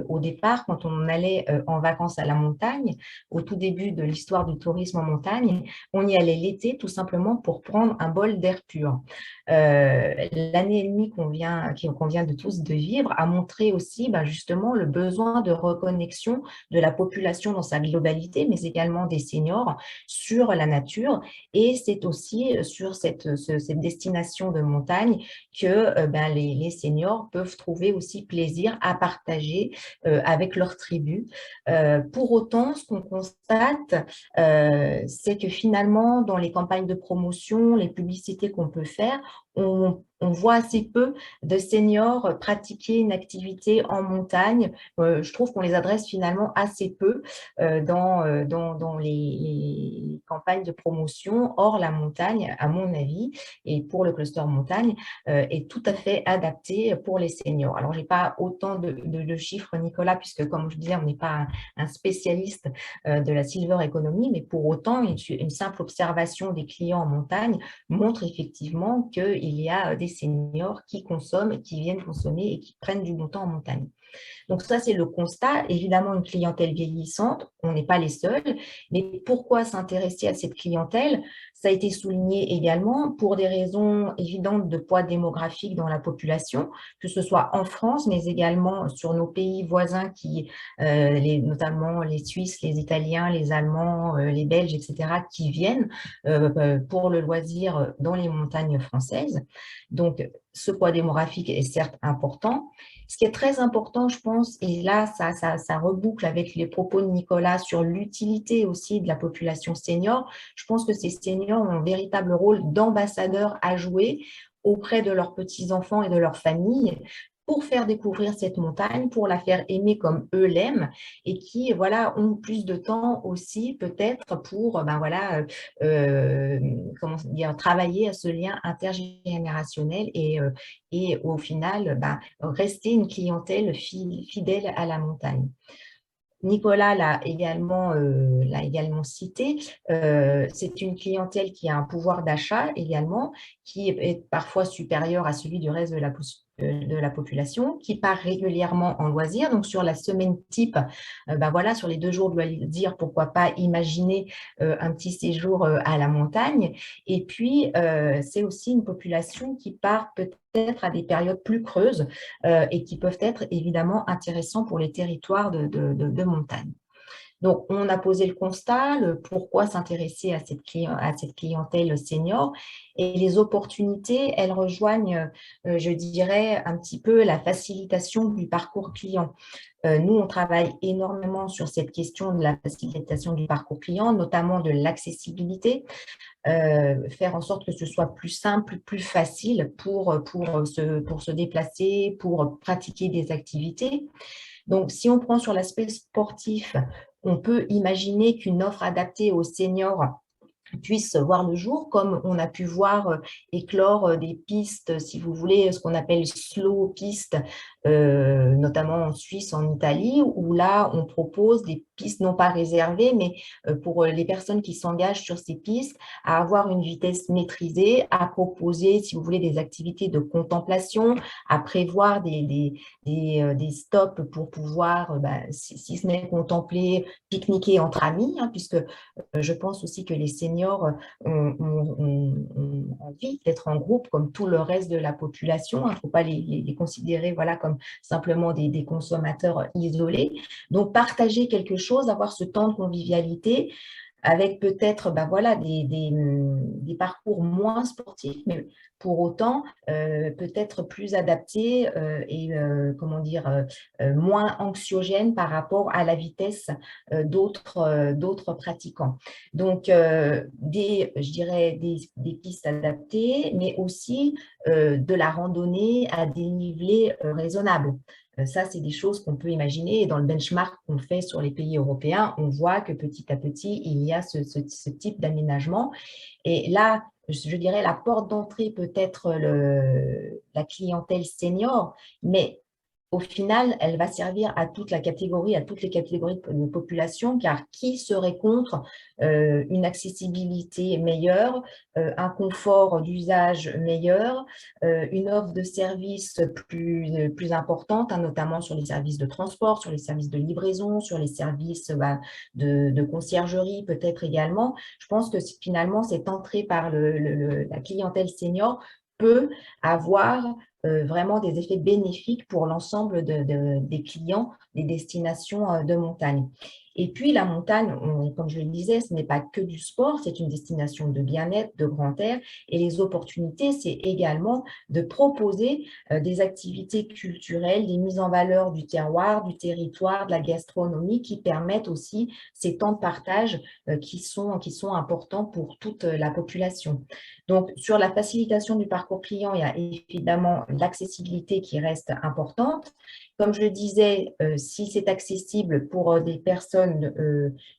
au départ, quand on allait en vacances à la montagne, au tout début de l'histoire du tourisme en montagne, on y allait l'été tout simplement pour prendre un bol d'air pur. L'année et demie qu'on vient de tous de vivre a montré aussi justement le besoin de reconnexion de la population dans sa globalité, mais également des seniors sur la nature. Et c'est aussi sur cette destination de montagne que les seniors peuvent trouver aussi plaisir à partager avec leur tribu. Pour autant, ce qu'on constate, c'est que finalement, dans les campagnes de promotion, les publicités qu'on peut faire, on voit assez peu de seniors pratiquer une activité en montagne. Je trouve qu'on les adresse finalement assez peu dans les campagnes de promotion. Or, la montagne, à mon avis, et pour le cluster montagne, est tout à fait adapté pour les seniors. Alors, je n'ai pas autant de chiffres, Nicolas, puisque comme je disais, on n'est pas un spécialiste de la silver economy, mais pour autant, une simple observation des clients en montagne montre effectivement qu'il y a des seniors qui consomment, qui viennent consommer et qui prennent du bon temps en montagne. Donc ça, c'est le constat. Évidemment, une clientèle vieillissante, on n'est pas les seuls. Mais pourquoi s'intéresser à cette clientèle? Ça a été souligné également pour des raisons évidentes de poids démographique dans la population, que ce soit en France, mais également sur nos pays voisins, notamment les Suisses, les Italiens, les Allemands, les Belges, etc., qui viennent pour le loisir dans les montagnes françaises. Donc, ce poids démographique est certes important. Ce qui est très important, je pense, et là, ça reboucle avec les propos de Nicolas sur l'utilité aussi de la population senior. Je pense que ces seniors ont un véritable rôle d'ambassadeur à jouer auprès de leurs petits-enfants et de leurs familles pour faire découvrir cette montagne, pour la faire aimer comme eux l'aiment, et qui ont plus de temps aussi peut-être pour travailler à ce lien intergénérationnel et au final rester une clientèle fidèle à la montagne. Nicolas l'a également cité, c'est une clientèle qui a un pouvoir d'achat également, qui est parfois supérieur à celui du reste de la population, qui part régulièrement en loisirs. Donc, sur la semaine type, sur les 2 jours de loisirs, pourquoi pas imaginer un petit séjour à la montagne. Et puis, c'est aussi une population qui part peut-être à des périodes plus creuses et qui peuvent être évidemment intéressants pour les territoires de montagne. Donc, on a posé le constat, le pourquoi s'intéresser à cette clientèle senior. Et les opportunités, elles rejoignent, je dirais, un petit peu la facilitation du parcours client. Nous, on travaille énormément sur cette question de la facilitation du parcours client, notamment de l'accessibilité, faire en sorte que ce soit plus simple, plus facile pour se déplacer, pour pratiquer des activités. Donc, si on prend sur l'aspect sportif, on peut imaginer qu'une offre adaptée aux seniors puisse voir le jour, comme on a pu voir éclore des pistes, si vous voulez, ce qu'on appelle slow pistes, notamment en Suisse, en Italie, où là, on propose des pistes non pas réservées, mais pour les personnes qui s'engagent sur ces pistes, à avoir une vitesse maîtrisée, à proposer, si vous voulez, des activités de contemplation, à prévoir des stops pour pouvoir, si ce n'est contempler, pique-niquer entre amis, puisque je pense aussi que les seniors ont envie d'être en groupe comme tout le reste de la population. Il ne faut pas les considérer comme simplement des consommateurs isolés. Donc, partager quelque chose, avoir ce temps de convivialité avec peut-être des parcours moins sportifs, mais pour autant peut-être plus adaptés et moins anxiogènes par rapport à la vitesse d'autres pratiquants. Donc, je dirais des pistes adaptées, mais aussi de la randonnée à dénivelé raisonnable. Ça, c'est des choses qu'on peut imaginer. Et dans le benchmark qu'on fait sur les pays européens, on voit que petit à petit, il y a ce type d'aménagement. Et là, je dirais, la porte d'entrée peut être la clientèle senior, mais au final, elle va servir à toute la catégorie, à toutes les catégories de population, car qui serait contre une accessibilité meilleure, un confort d'usage meilleur, une offre de services plus importante, hein, notamment sur les services de transport, sur les services de livraison, sur les services de conciergerie peut-être également. Je pense que finalement, cette entrée par la clientèle senior peut avoir vraiment des effets bénéfiques pour l'ensemble des clients des destinations de montagne. Et puis la montagne, comme je le disais, ce n'est pas que du sport, c'est une destination de bien-être, de grand air, et les opportunités, c'est également de proposer des activités culturelles, des mises en valeur du terroir, du territoire, de la gastronomie, qui permettent aussi ces temps de partage qui sont importants pour toute la population. Donc, sur la facilitation du parcours client, il y a évidemment l'accessibilité qui reste importante. Comme je le disais, si c'est accessible pour des personnes,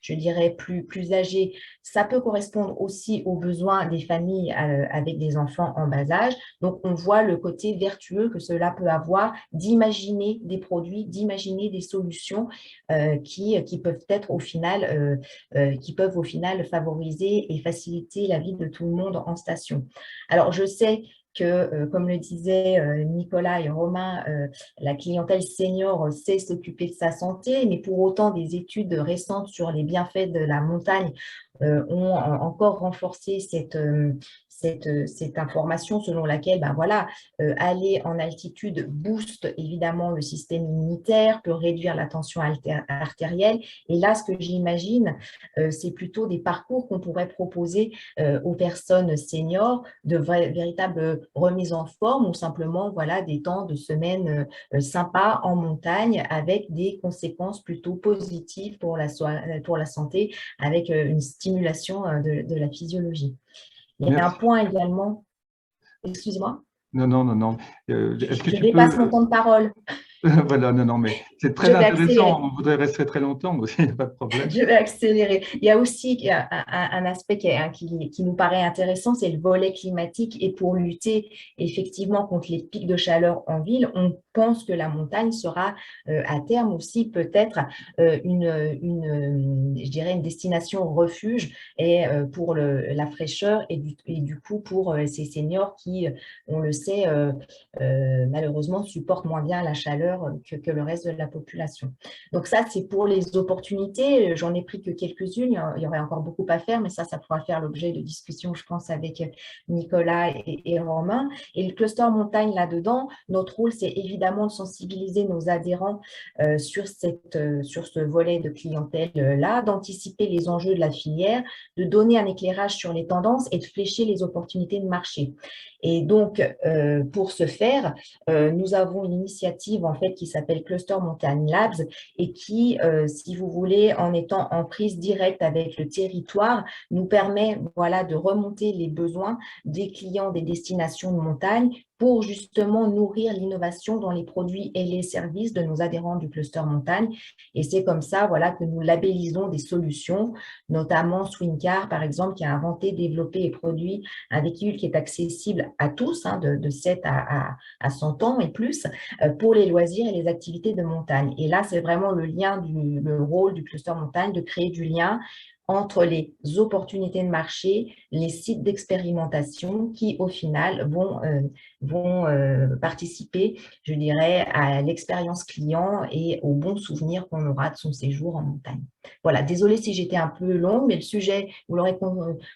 je dirais, plus âgées, ça peut correspondre aussi aux besoins des familles avec des enfants en bas âge. Donc, on voit le côté vertueux que cela peut avoir d'imaginer des produits, d'imaginer des solutions qui peuvent être au final, favoriser et faciliter la vie de tout le monde en station. Alors, je sais que, comme le disaient Nicolas et Romain, la clientèle senior sait s'occuper de sa santé, mais pour autant, des études récentes sur les bienfaits de la montagne ont encore renforcé cette information selon laquelle voilà, aller en altitude booste évidemment le système immunitaire, peut réduire la tension artérielle. Et là, ce que j'imagine, c'est plutôt des parcours qu'on pourrait proposer aux personnes seniors, de véritables remises en forme ou simplement voilà, des temps de semaine sympas en montagne avec des conséquences plutôt positives pour la santé, avec une stimulation de la physiologie. Il y a un point également, excuse-moi. Non. Est-ce que Je tu dépasse peux… mon temps de parole. Voilà, non, mais c'est très intéressant. On voudrait rester très longtemps aussi, il n'y a pas de problème. Je vais accélérer. Il y a aussi un aspect qui nous paraît intéressant, c'est le volet climatique. Et pour lutter effectivement contre les pics de chaleur en ville, on pense que la montagne sera à terme aussi peut-être je dirais une destination refuge et pour la fraîcheur et du coup pour ces seniors qui, on le sait, malheureusement supportent moins bien la chaleur que le reste de la population. Donc ça, c'est pour les opportunités. J'en ai pris que quelques-unes. Il y aurait encore beaucoup à faire, mais ça pourra faire l'objet de discussions, je pense, avec Nicolas et Romain. Et le cluster montagne là-dedans, notre rôle, c'est évidemment de sensibiliser nos adhérents sur ce volet de clientèle-là, d'anticiper les enjeux de la filière, de donner un éclairage sur les tendances et de flécher les opportunités de marché. Et donc, pour ce faire, nous avons une initiative en fait qui s'appelle Cluster Montagne Labs et qui, si vous voulez, en étant en prise directe avec le territoire, nous permet voilà, de remonter les besoins des clients des destinations de montagne pour justement nourrir l'innovation dans les produits et les services de nos adhérents du cluster montagne. Et c'est comme ça voilà, que nous labellisons des solutions, notamment Swingcar, par exemple, qui a inventé, développé et produit un véhicule qui est accessible à tous, hein, de 7 à 100 ans et plus, pour les loisirs et les activités de montagne. Et là, c'est vraiment le rôle du cluster montagne de créer du lien entre les opportunités de marché, les sites d'expérimentation qui, au final, vont participer, je dirais, à l'expérience client et aux bons souvenirs qu'on aura de son séjour en montagne. Voilà, désolée si j'étais un peu longue, mais le sujet, vous l'aurez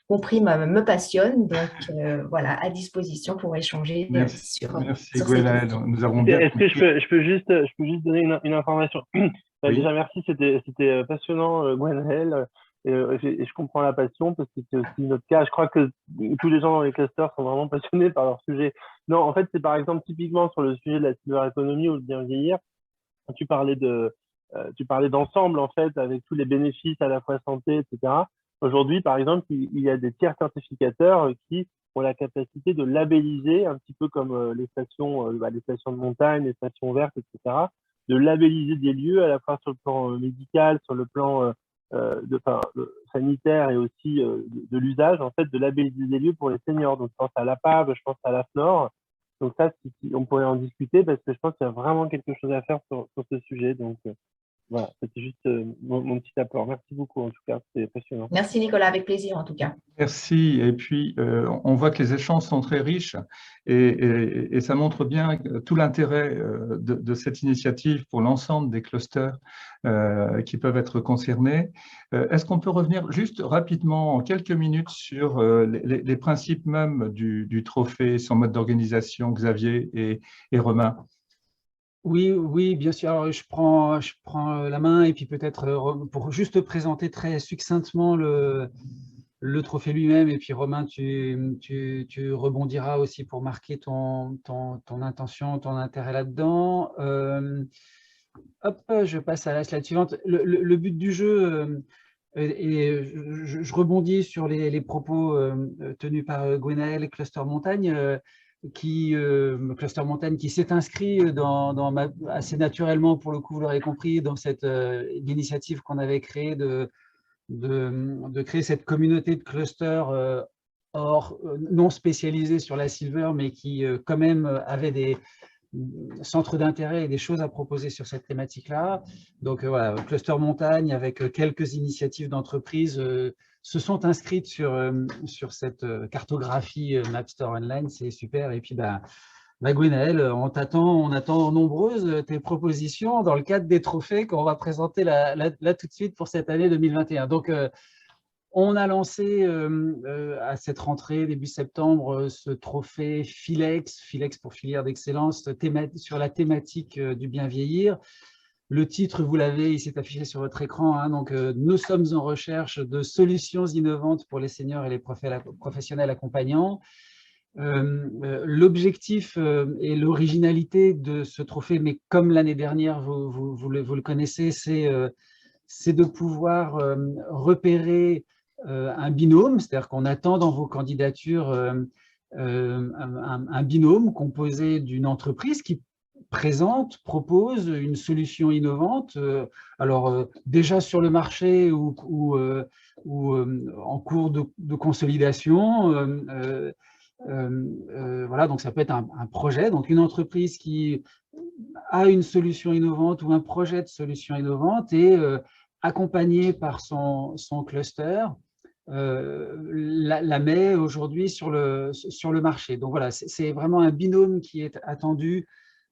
compris, me passionne. Donc, voilà, à disposition pour échanger Merci sur ces Gwenaëlle. questions. Nous avons bien Est-ce que je peux juste donner une information? Oui. Déjà, merci, c'était passionnant, Gwenaëlle. Et je comprends la passion parce que c'est aussi notre cas. Je crois que tous les gens dans les clusters sont vraiment passionnés par leur sujet. Non, en fait, c'est par exemple typiquement sur le sujet de la silver economy ou le bien vieillir. Tu parlais d'ensemble en fait avec tous les bénéfices à la fois santé, etc. Aujourd'hui, par exemple, il y a des tiers certificateurs qui ont la capacité de labelliser un petit peu comme les stations de montagne, les stations vertes, etc. De labelliser des lieux à la fois sur le plan médical, sur le plan sanitaire et aussi de l'usage, en fait, de labelliser des lieux pour les seniors. Donc, je pense à l'APAV, je pense à l'AFNOR, Donc ça, on pourrait en discuter parce que je pense qu'il y a vraiment quelque chose à faire sur ce sujet. Donc voilà, c'était juste mon petit apport. Merci beaucoup en tout cas, c'était passionnant. Merci Nicolas, avec plaisir en tout cas. Merci. Et puis, on voit que les échanges sont très riches et ça montre bien tout l'intérêt de cette initiative pour l'ensemble des clusters qui peuvent être concernés. Est-ce qu'on peut revenir juste rapidement, en quelques minutes, sur les principes même du trophée, son mode d'organisation, Xavier et Romain? Oui, oui, bien sûr. Alors, je prends la main et puis peut-être pour juste présenter très succinctement le trophée lui-même, et puis Romain, tu rebondiras aussi pour marquer ton intention, ton intérêt là-dedans. Hop, je passe à la slide suivante. Le but du jeu, et je rebondis sur les propos tenus par Gwenaël Cluster Montagne, Cluster Montagne qui s'est inscrit assez naturellement, pour le coup, vous l'aurez compris, dans cette initiative qu'on avait créée de créer cette communauté de clusters non spécialisés sur la silver, mais qui quand même avaient des centres d'intérêt et des choses à proposer sur cette thématique-là. Donc voilà, Cluster Montagne, avec quelques initiatives d'entreprises, se sont inscrites sur cette cartographie Mapster Online, c'est super. Et puis, Gwenaël, on attend nombreuses tes propositions dans le cadre des trophées qu'on va présenter là tout de suite pour cette année 2021. Donc, on a lancé à cette rentrée, début septembre, ce trophée Filex pour filière d'excellence, sur la thématique du bien vieillir. Le titre, vous l'avez, il s'est affiché sur votre écran. Hein, donc, nous sommes en recherche de solutions innovantes pour les seniors et les professionnels accompagnants. L'objectif et l'originalité de ce trophée, mais comme l'année dernière, vous le connaissez, c'est de pouvoir repérer un binôme, c'est-à-dire qu'on attend dans vos candidatures un binôme composé d'une entreprise qui propose une solution innovante, déjà sur le marché ou en cours de consolidation. Voilà, donc ça peut être un projet, donc une entreprise qui a une solution innovante ou un projet de solution innovante et accompagnée par son cluster, la met aujourd'hui sur le marché. Donc voilà, c'est vraiment un binôme qui est attendu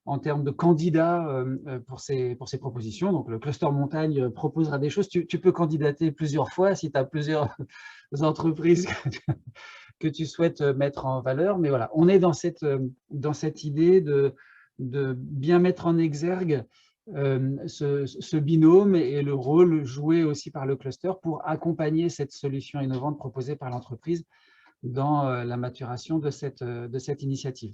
en termes de candidats pour ces propositions. Donc le cluster montagne proposera des choses. Tu peux candidater plusieurs fois si tu as plusieurs entreprises que tu souhaites mettre en valeur. Mais voilà, on est dans cette idée de bien mettre en exergue ce binôme et le rôle joué aussi par le cluster pour accompagner cette solution innovante proposée par l'entreprise dans la maturation de cette initiative.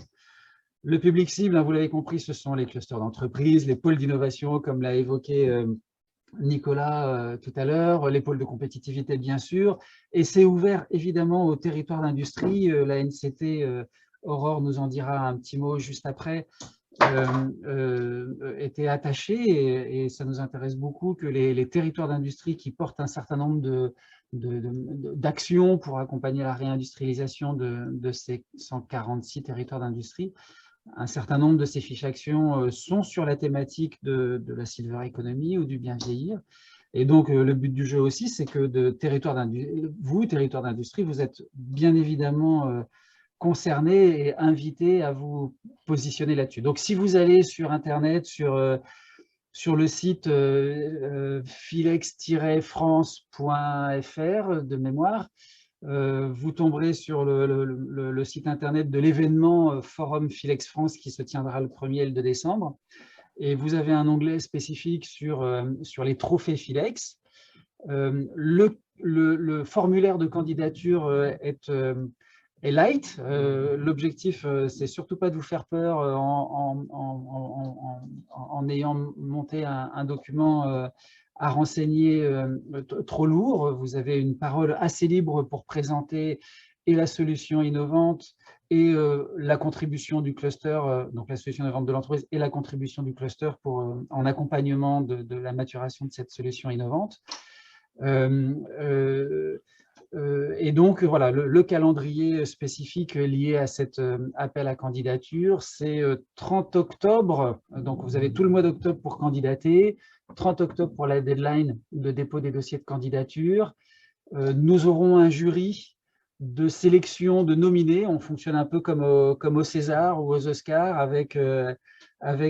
Le public cible, vous l'avez compris, ce sont les clusters d'entreprise, les pôles d'innovation, comme l'a évoqué Nicolas tout à l'heure, les pôles de compétitivité, bien sûr, et c'est ouvert évidemment au territoire d'industrie. La NCT, Aurore nous en dira un petit mot juste après, était attachée et ça nous intéresse beaucoup que les territoires d'industrie qui portent un certain nombre d'actions pour accompagner la réindustrialisation de ces 146 territoires d'industrie. Un certain nombre de ces fiches actions sont sur la thématique de la silver economy ou du bien vieillir. Et donc, le but du jeu aussi, c'est que territoire d'industrie, vous êtes bien évidemment concernés et invités à vous positionner là-dessus. Donc, si vous allez sur Internet, sur le site filex-france.fr de mémoire, vous tomberez sur le site internet de l'événement Forum Filex France qui se tiendra le 1er et le 2 décembre. Et vous avez un onglet spécifique sur les trophées Filex. Le formulaire de candidature est light. L'objectif, c'est surtout pas de vous faire peur en ayant monté un document à renseigner trop lourd. Vous avez une parole assez libre pour présenter et la solution innovante et la contribution du cluster, donc la solution innovante de l'entreprise et la contribution du cluster en accompagnement de la maturation de cette solution innovante. Et donc, voilà, le calendrier spécifique lié à cet appel à candidature, c'est 30 octobre. Donc, vous avez tout le mois d'octobre pour candidater, 30 octobre pour la deadline de dépôt des dossiers de candidature. Nous aurons un jury de sélection de nominés. On fonctionne un peu comme au César ou aux Oscars avec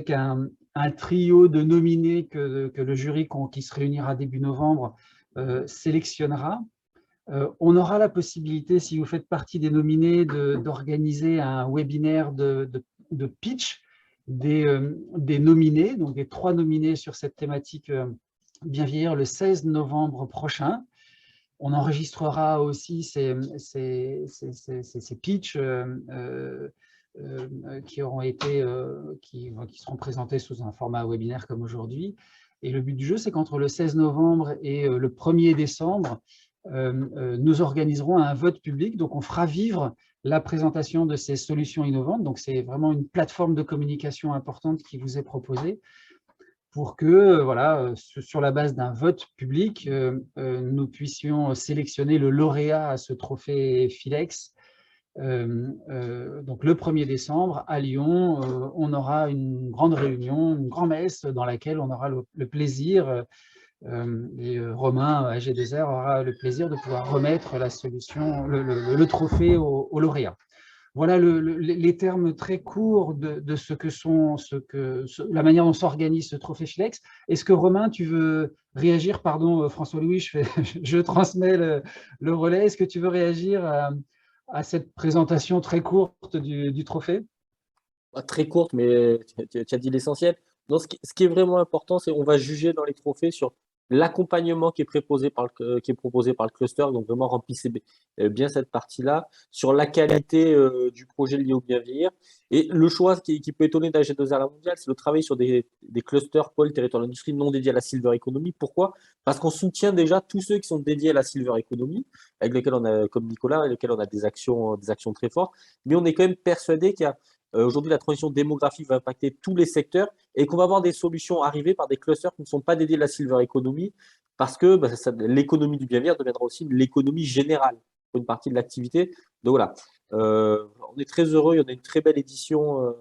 un trio de nominés que le jury qui se réunira début novembre sélectionnera. On aura la possibilité, si vous faites partie des nominés, d'organiser un webinaire de pitch des nominés, donc des 3 nominés sur cette thématique bien vieillir le 16 novembre prochain. On enregistrera aussi ces pitchs qui seront présentés sous un format webinaire comme aujourd'hui. Et le but du jeu, c'est qu'entre le 16 novembre et le 1er décembre, nous organiserons un vote public. Donc, on fera vivre la présentation de ces solutions innovantes. Donc, c'est vraiment une plateforme de communication importante qui vous est proposée pour que, voilà, sur la base d'un vote public, nous puissions sélectionner le lauréat à ce trophée Philex. Donc, le 1er décembre, à Lyon, on aura une grande réunion, une grand-messe dans laquelle on aura le plaisir, et Romain, AG2R, aura le plaisir de pouvoir remettre la solution, le trophée au lauréat. Voilà les termes très courts de ce que sont, la manière dont s'organise ce trophée Philex. Est-ce que Romain, tu veux réagir? Pardon, François-Louis, je transmets le relais. Est-ce que tu veux réagir à cette présentation très courte du trophée? Très courte, mais tu as dit l'essentiel. Ce qui est vraiment important, c'est qu'on va juger dans les trophées sur l'accompagnement qui est proposé par le cluster, donc vraiment remplissez bien cette partie-là, sur la qualité du projet lié au bien vieillir. Et le choix qui peut étonner d'AG2R à la mondiale, c'est le travail sur des clusters pôles territoire d'industrie non dédiés à la silver economy. Pourquoi? Parce qu'on soutient déjà tous ceux qui sont dédiés à la silver economy, avec lesquels on a, comme Nicolas, avec lesquels on a des actions très fortes. Mais on est quand même persuadé qu'il y a aujourd'hui, la transition démographique va impacter tous les secteurs et qu'on va avoir des solutions arrivées par des clusters qui ne sont pas dédiés à la silver economy parce que l'économie du bien-vieillir deviendra aussi l'économie générale pour une partie de l'activité. Donc voilà, on est très heureux. Il y en a une très belle édition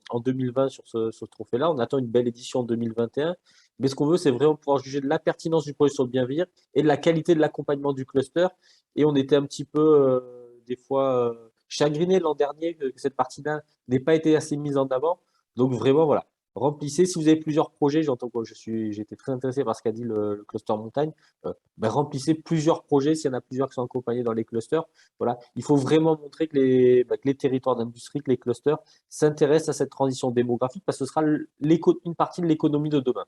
en 2020 sur ce trophée-là. On attend une belle édition en 2021. Mais ce qu'on veut, c'est vraiment pouvoir juger de la pertinence du projet sur le bien-vieillir et de la qualité de l'accompagnement du cluster. Et on était un petit peu, des fois, chagriné l'an dernier que cette partie-là n'ait pas été assez mise en avant. Donc vraiment, voilà, remplissez. Si vous avez plusieurs projets, j'entends que j'ai été très intéressé par ce qu'a dit le cluster montagne, remplissez plusieurs projets s'il y en a plusieurs qui sont accompagnés dans les clusters. Voilà, il faut vraiment montrer que les territoires d'industrie, que les clusters s'intéressent à cette transition démographique parce que ce sera une partie de l'économie de demain.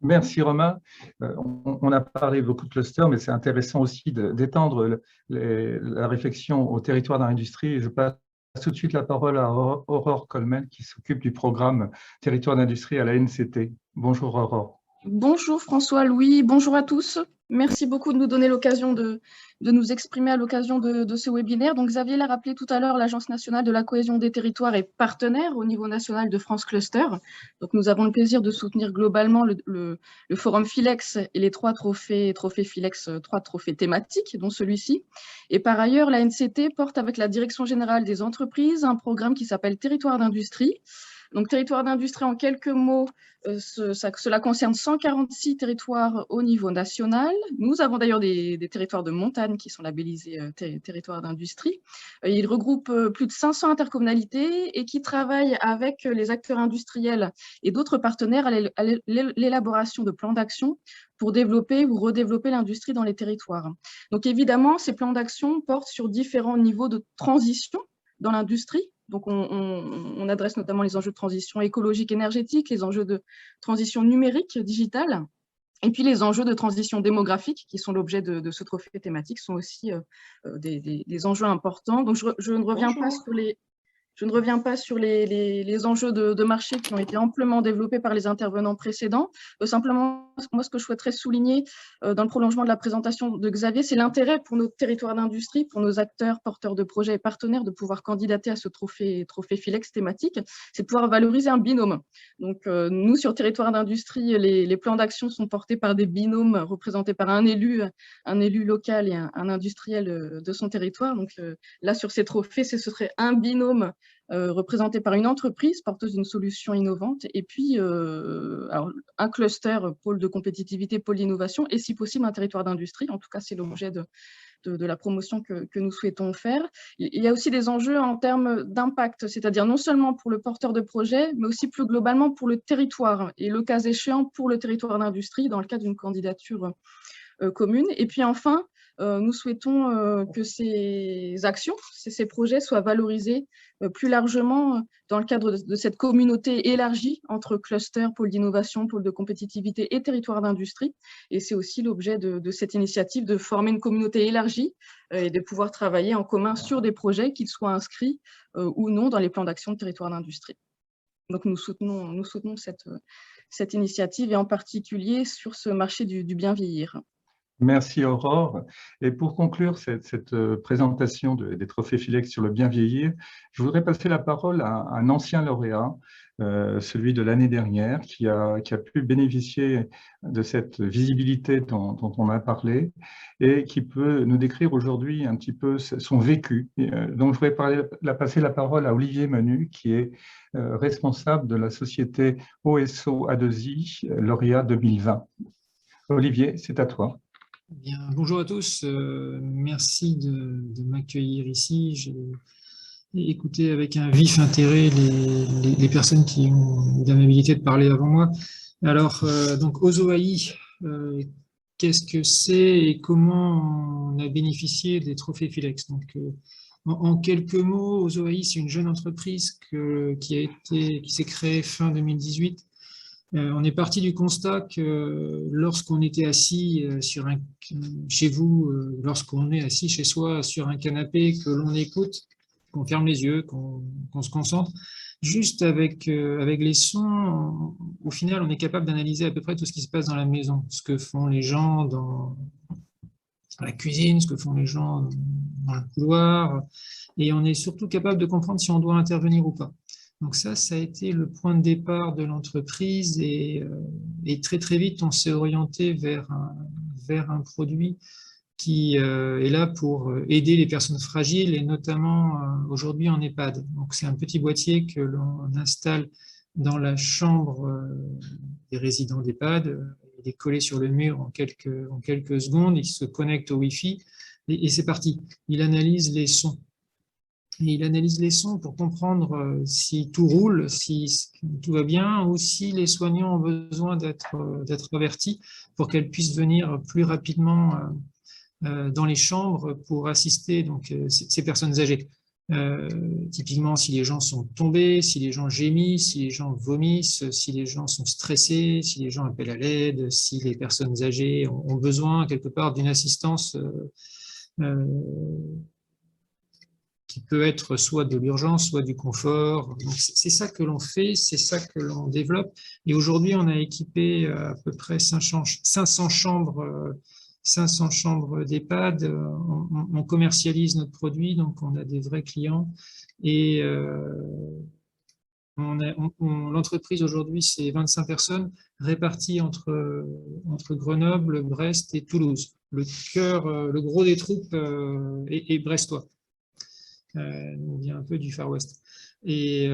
Merci Romain. On a parlé beaucoup de clusters, mais c'est intéressant aussi d'étendre la réflexion au territoire dans l'industrie. Je passe tout de suite la parole à Aurore Coleman qui s'occupe du programme Territoire d'industrie à la NCT. Bonjour Aurore. Bonjour François-Louis, bonjour à tous. Merci beaucoup de nous donner l'occasion de nous exprimer à l'occasion de ce webinaire. Donc Xavier l'a rappelé tout à l'heure, l'Agence nationale de la cohésion des territoires est partenaire au niveau national de France Cluster. Donc nous avons le plaisir de soutenir globalement le forum Philex et les 3 trophées Philex, 3 trophées thématiques, dont celui-ci. Et par ailleurs, la NCT porte avec la Direction générale des entreprises un programme qui s'appelle Territoire d'industrie. Donc, territoire d'industrie, en quelques mots, cela concerne 146 territoires au niveau national. Nous avons d'ailleurs des territoires de montagne qui sont labellisés territoires d'industrie. Ils regroupent plus de 500 intercommunalités et qui travaillent avec les acteurs industriels et d'autres partenaires à l'élaboration de plans d'action pour développer ou redévelopper l'industrie dans les territoires. Donc, évidemment, ces plans d'action portent sur différents niveaux de transition dans l'industrie. Donc, on adresse notamment les enjeux de transition écologique, énergétique, les enjeux de transition numérique, digitale, et puis les enjeux de transition démographique, qui sont l'objet de ce trophée thématique, sont aussi des enjeux importants. Donc, je ne reviens pas sur les... Je ne reviens pas sur les enjeux de marché qui ont été amplement développés par les intervenants précédents. Simplement, moi, ce que je souhaiterais souligner dans le prolongement de la présentation de Xavier, c'est l'intérêt pour nos territoires d'industrie, pour nos acteurs, porteurs de projets et partenaires de pouvoir candidater à ce trophée Philex thématique, c'est de pouvoir valoriser un binôme. Donc, nous, sur territoire d'industrie, les plans d'action sont portés par des binômes représentés par un élu local et un industriel de son territoire. Donc, là, sur ces trophées, ce serait un binôme représenté par une entreprise porteuse d'une solution innovante et puis alors, un cluster, pôle de compétitivité, pôle d'innovation et si possible un territoire d'industrie. En tout cas, c'est l'objet de la promotion que nous souhaitons faire. Il y a aussi des enjeux en termes d'impact, c'est-à-dire non seulement pour le porteur de projet, mais aussi plus globalement pour le territoire et le cas échéant pour le territoire d'industrie dans le cadre d'une candidature commune. Et puis enfin, nous souhaitons que ces actions, ces projets soient valorisés plus largement dans le cadre de cette communauté élargie entre clusters, pôles d'innovation, pôles de compétitivité et territoires d'industrie. Et c'est aussi l'objet de cette initiative de former une communauté élargie et de pouvoir travailler en commun sur des projets, qu'ils soient inscrits ou non dans les plans d'action de territoire d'industrie. Donc nous soutenons cette initiative et en particulier sur ce marché du bien vieillir. Merci Aurore. Et pour conclure cette présentation des trophées Philex sur le bien vieillir, je voudrais passer la parole à un ancien lauréat, celui de l'année dernière, qui a pu bénéficier de cette visibilité dont on a parlé et qui peut nous décrire aujourd'hui un petit peu son vécu. Donc je voudrais passer la parole à Olivier Menu, qui est responsable de la société OSO A2I, lauréat 2020. Olivier, c'est à toi. Bien, bonjour à tous, merci de m'accueillir ici. J'ai écouté avec un vif intérêt les personnes qui ont eu l'amabilité de parler avant moi. Alors, donc OSO AI, qu'est-ce que c'est et comment on a bénéficié des trophées Philex? Donc, en quelques mots, OSO AI, c'est une jeune entreprise qui s'est créée fin 2018. On est parti du constat que lorsqu'on était assis chez vous, lorsqu'on est assis chez soi sur un canapé, que l'on écoute, qu'on ferme les yeux, qu'on se concentre, juste avec les sons, au final, on est capable d'analyser à peu près tout ce qui se passe dans la maison, ce que font les gens dans la cuisine, ce que font les gens dans le couloir, et on est surtout capable de comprendre si on doit intervenir ou pas. Donc ça a été le point de départ de l'entreprise et très très vite on s'est orienté vers un produit qui est là pour aider les personnes fragiles et notamment aujourd'hui en EHPAD. Donc c'est un petit boîtier que l'on installe dans la chambre des résidents d'EHPAD. Il est collé sur le mur en quelques secondes, il se connecte au Wi-Fi et c'est parti. Il analyse les sons. Et il analyse les sons pour comprendre si tout roule, si tout va bien, ou si les soignants ont besoin d'être avertis pour qu'elles puissent venir plus rapidement dans les chambres pour assister donc, ces personnes âgées. Typiquement, si les gens sont tombés, si les gens gémissent, si les gens vomissent, si les gens sont stressés, si les gens appellent à l'aide, si les personnes âgées ont besoin quelque part d'une assistance qui peut être soit de l'urgence, soit du confort. C'est ça que l'on fait, c'est ça que l'on développe. Et aujourd'hui, on a équipé à peu près 500 chambres d'EHPAD. On commercialise notre produit, donc on a des vrais clients. Et l'entreprise aujourd'hui, c'est 25 personnes réparties entre Grenoble, Brest et Toulouse. Le gros des troupes est brestois. On vient un peu du Far West. Et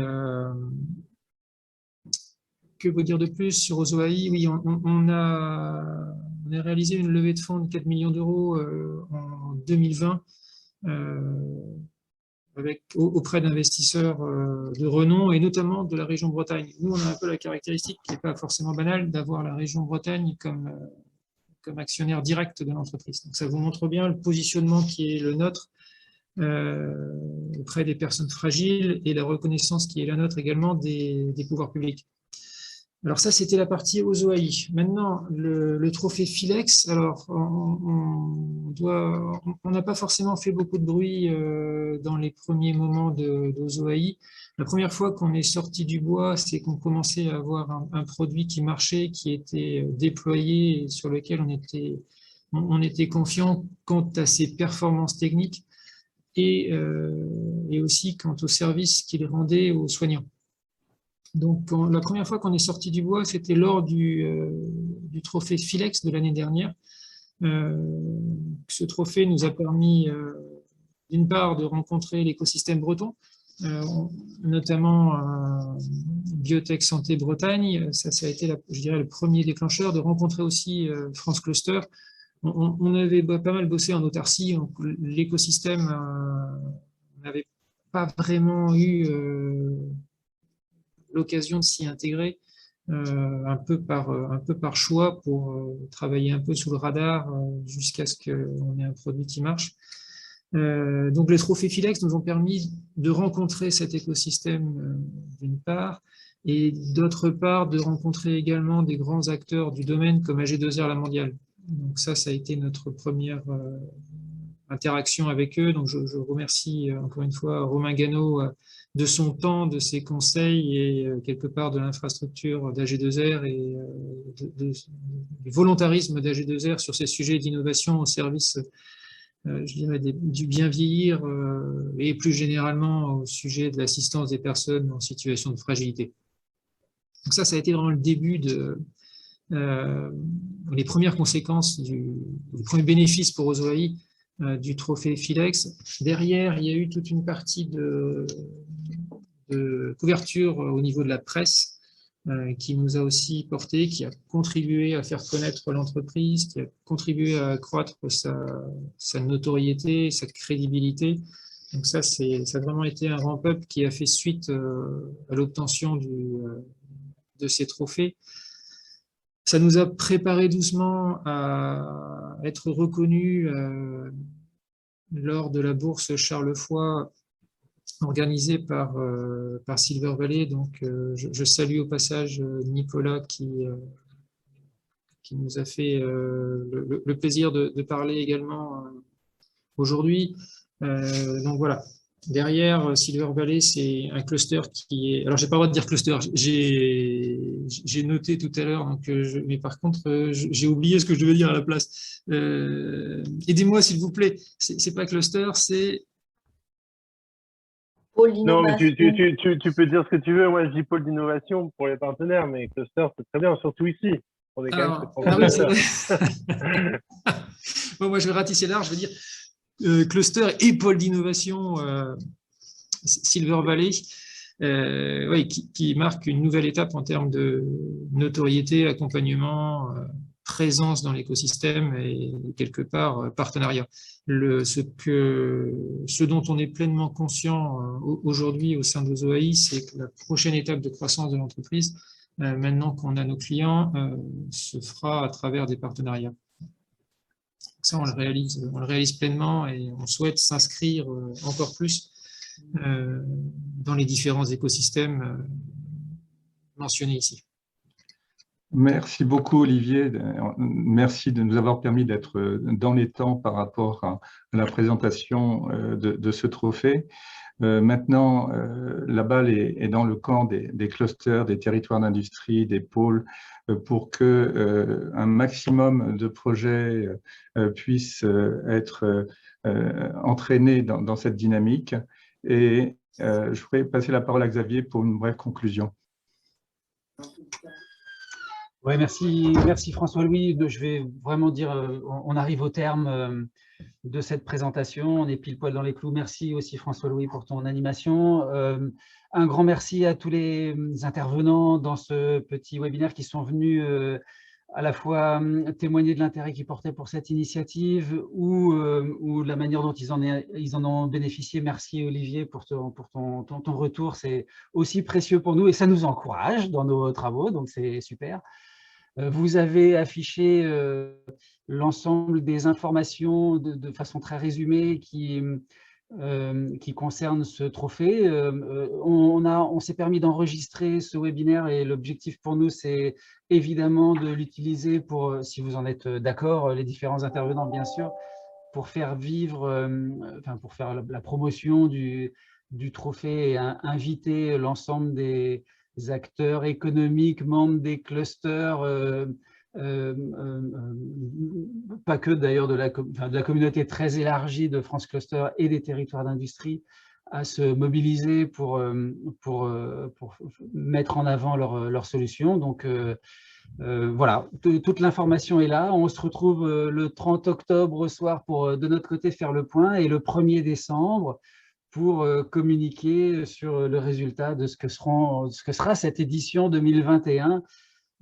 que vous dire de plus sur OSO AI? Oui, on a réalisé une levée de fonds de 4 millions d'euros en 2020 auprès d'investisseurs de renom et notamment de la région Bretagne. Nous, on a un peu la caractéristique qui n'est pas forcément banale d'avoir la région Bretagne comme actionnaire direct de l'entreprise. Donc ça vous montre bien le positionnement qui est le nôtre auprès des personnes fragiles et la reconnaissance qui est la nôtre également des pouvoirs publics. Alors ça, c'était la partie Ozoaï. Maintenant, le trophée Philex, alors on n'a pas forcément fait beaucoup de bruit dans les premiers moments d'Ozoaï. La première fois qu'on est sorti du bois, c'est qu'on commençait à avoir un produit qui marchait, qui était déployé et sur lequel on était confiant quant à ses performances techniques et aussi quant au service qu'il rendait aux soignants. Donc, la première fois qu'on est sorti du bois, c'était lors du trophée Philex de l'année dernière. Ce trophée nous a permis, d'une part, de rencontrer l'écosystème breton, notamment Biotech Santé Bretagne. Ça a été, je dirais, le premier déclencheur, de rencontrer aussi France Cluster. On avait pas mal bossé en autarcie, l'écosystème n'avait pas vraiment eu l'occasion de s'y intégrer un peu par choix pour travailler un peu sous le radar jusqu'à ce qu'on ait un produit qui marche. Donc les trophées Philex nous ont permis de rencontrer cet écosystème d'une part, et d'autre part de rencontrer également des grands acteurs du domaine comme AG2R La Mondiale. Donc ça a été notre première interaction avec eux. Donc je remercie encore une fois Romain Gano de son temps, de ses conseils et quelque part de l'infrastructure d'AG2R et du volontarisme d'AG2R sur ces sujets d'innovation au service, je dirais, du bien vieillir et plus généralement au sujet de l'assistance des personnes en situation de fragilité. Donc ça a été vraiment le début les premières conséquences, les premiers bénéfices pour Ozoaï du trophée Philex. Derrière, il y a eu toute une partie de couverture au niveau de la presse qui nous a aussi porté, qui a contribué à faire connaître l'entreprise, qui a contribué à accroître sa notoriété, sa crédibilité. Donc ça a vraiment été un ramp-up qui a fait suite à l'obtention de ces trophées. Ça nous a préparé doucement à être reconnus lors de la bourse Charles Foy organisée par Silver Valley. Donc, je salue au passage Nicolas qui nous a fait le plaisir de parler également aujourd'hui. Donc voilà. Derrière, Silver Valley, c'est un cluster qui est... Alors, j'ai pas le droit de dire cluster, j'ai noté tout à l'heure, mais par contre, j'ai oublié ce que je devais dire à la place. Aidez-moi, s'il vous plaît. C'est pas cluster, c'est... Pôle d'innovation. Non, mais tu peux dire ce que tu veux. Moi, je dis pôle d'innovation pour les partenaires, mais cluster, c'est très bien, surtout ici. On est quand même bon, moi, je vais ratisser large, je vais dire cluster et pôle d'innovation Silver Valley, oui, qui marque une nouvelle étape en termes de notoriété, accompagnement, présence dans l'écosystème et quelque part partenariat. Ce dont on est pleinement conscient aujourd'hui au sein d'Ozoaï, c'est que la prochaine étape de croissance de l'entreprise, maintenant qu'on a nos clients, se fera à travers des partenariats. Ça, on le réalise pleinement et on souhaite s'inscrire encore plus dans les différents écosystèmes mentionnés ici. Merci beaucoup, Olivier. Merci de nous avoir permis d'être dans les temps par rapport à la présentation de ce trophée. Maintenant, la balle est dans le camp des clusters, des territoires d'industrie, des pôles, pour que un maximum de projets puissent être entraînés dans cette dynamique. Et je voudrais passer la parole à Xavier pour une brève conclusion. Oui, merci François-Louis. Je vais vraiment dire, on arrive au terme de cette présentation. On est pile poil dans les clous. Merci aussi François-Louis pour ton animation. Un grand merci à tous les intervenants dans ce petit webinaire qui sont venus à la fois témoigner de l'intérêt qu'ils portaient pour cette initiative ou de la manière dont ils en ont bénéficié. Merci Olivier pour ton retour. C'est aussi précieux pour nous et ça nous encourage dans nos travaux, donc c'est super. Vous avez affiché l'ensemble des informations de façon très résumée qui qui concerne ce trophée. On s'est permis d'enregistrer ce webinaire et l'objectif pour nous, c'est évidemment de l'utiliser pour, si vous en êtes d'accord, les différents intervenants bien sûr, pour faire vivre, pour faire la promotion du trophée et inviter l'ensemble des acteurs économiques, membres des clusters, pas que d'ailleurs de la communauté très élargie de France Cluster et des territoires d'industrie, à se mobiliser pour mettre en avant leurs solutions. Donc voilà, toute l'information est là. On se retrouve le 30 octobre au soir pour de notre côté faire le point et le 1er décembre pour communiquer sur le résultat de ce que sera cette édition 2021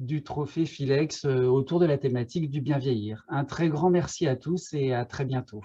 du trophée Philex autour de la thématique du bien vieillir. Un très grand merci à tous et à très bientôt.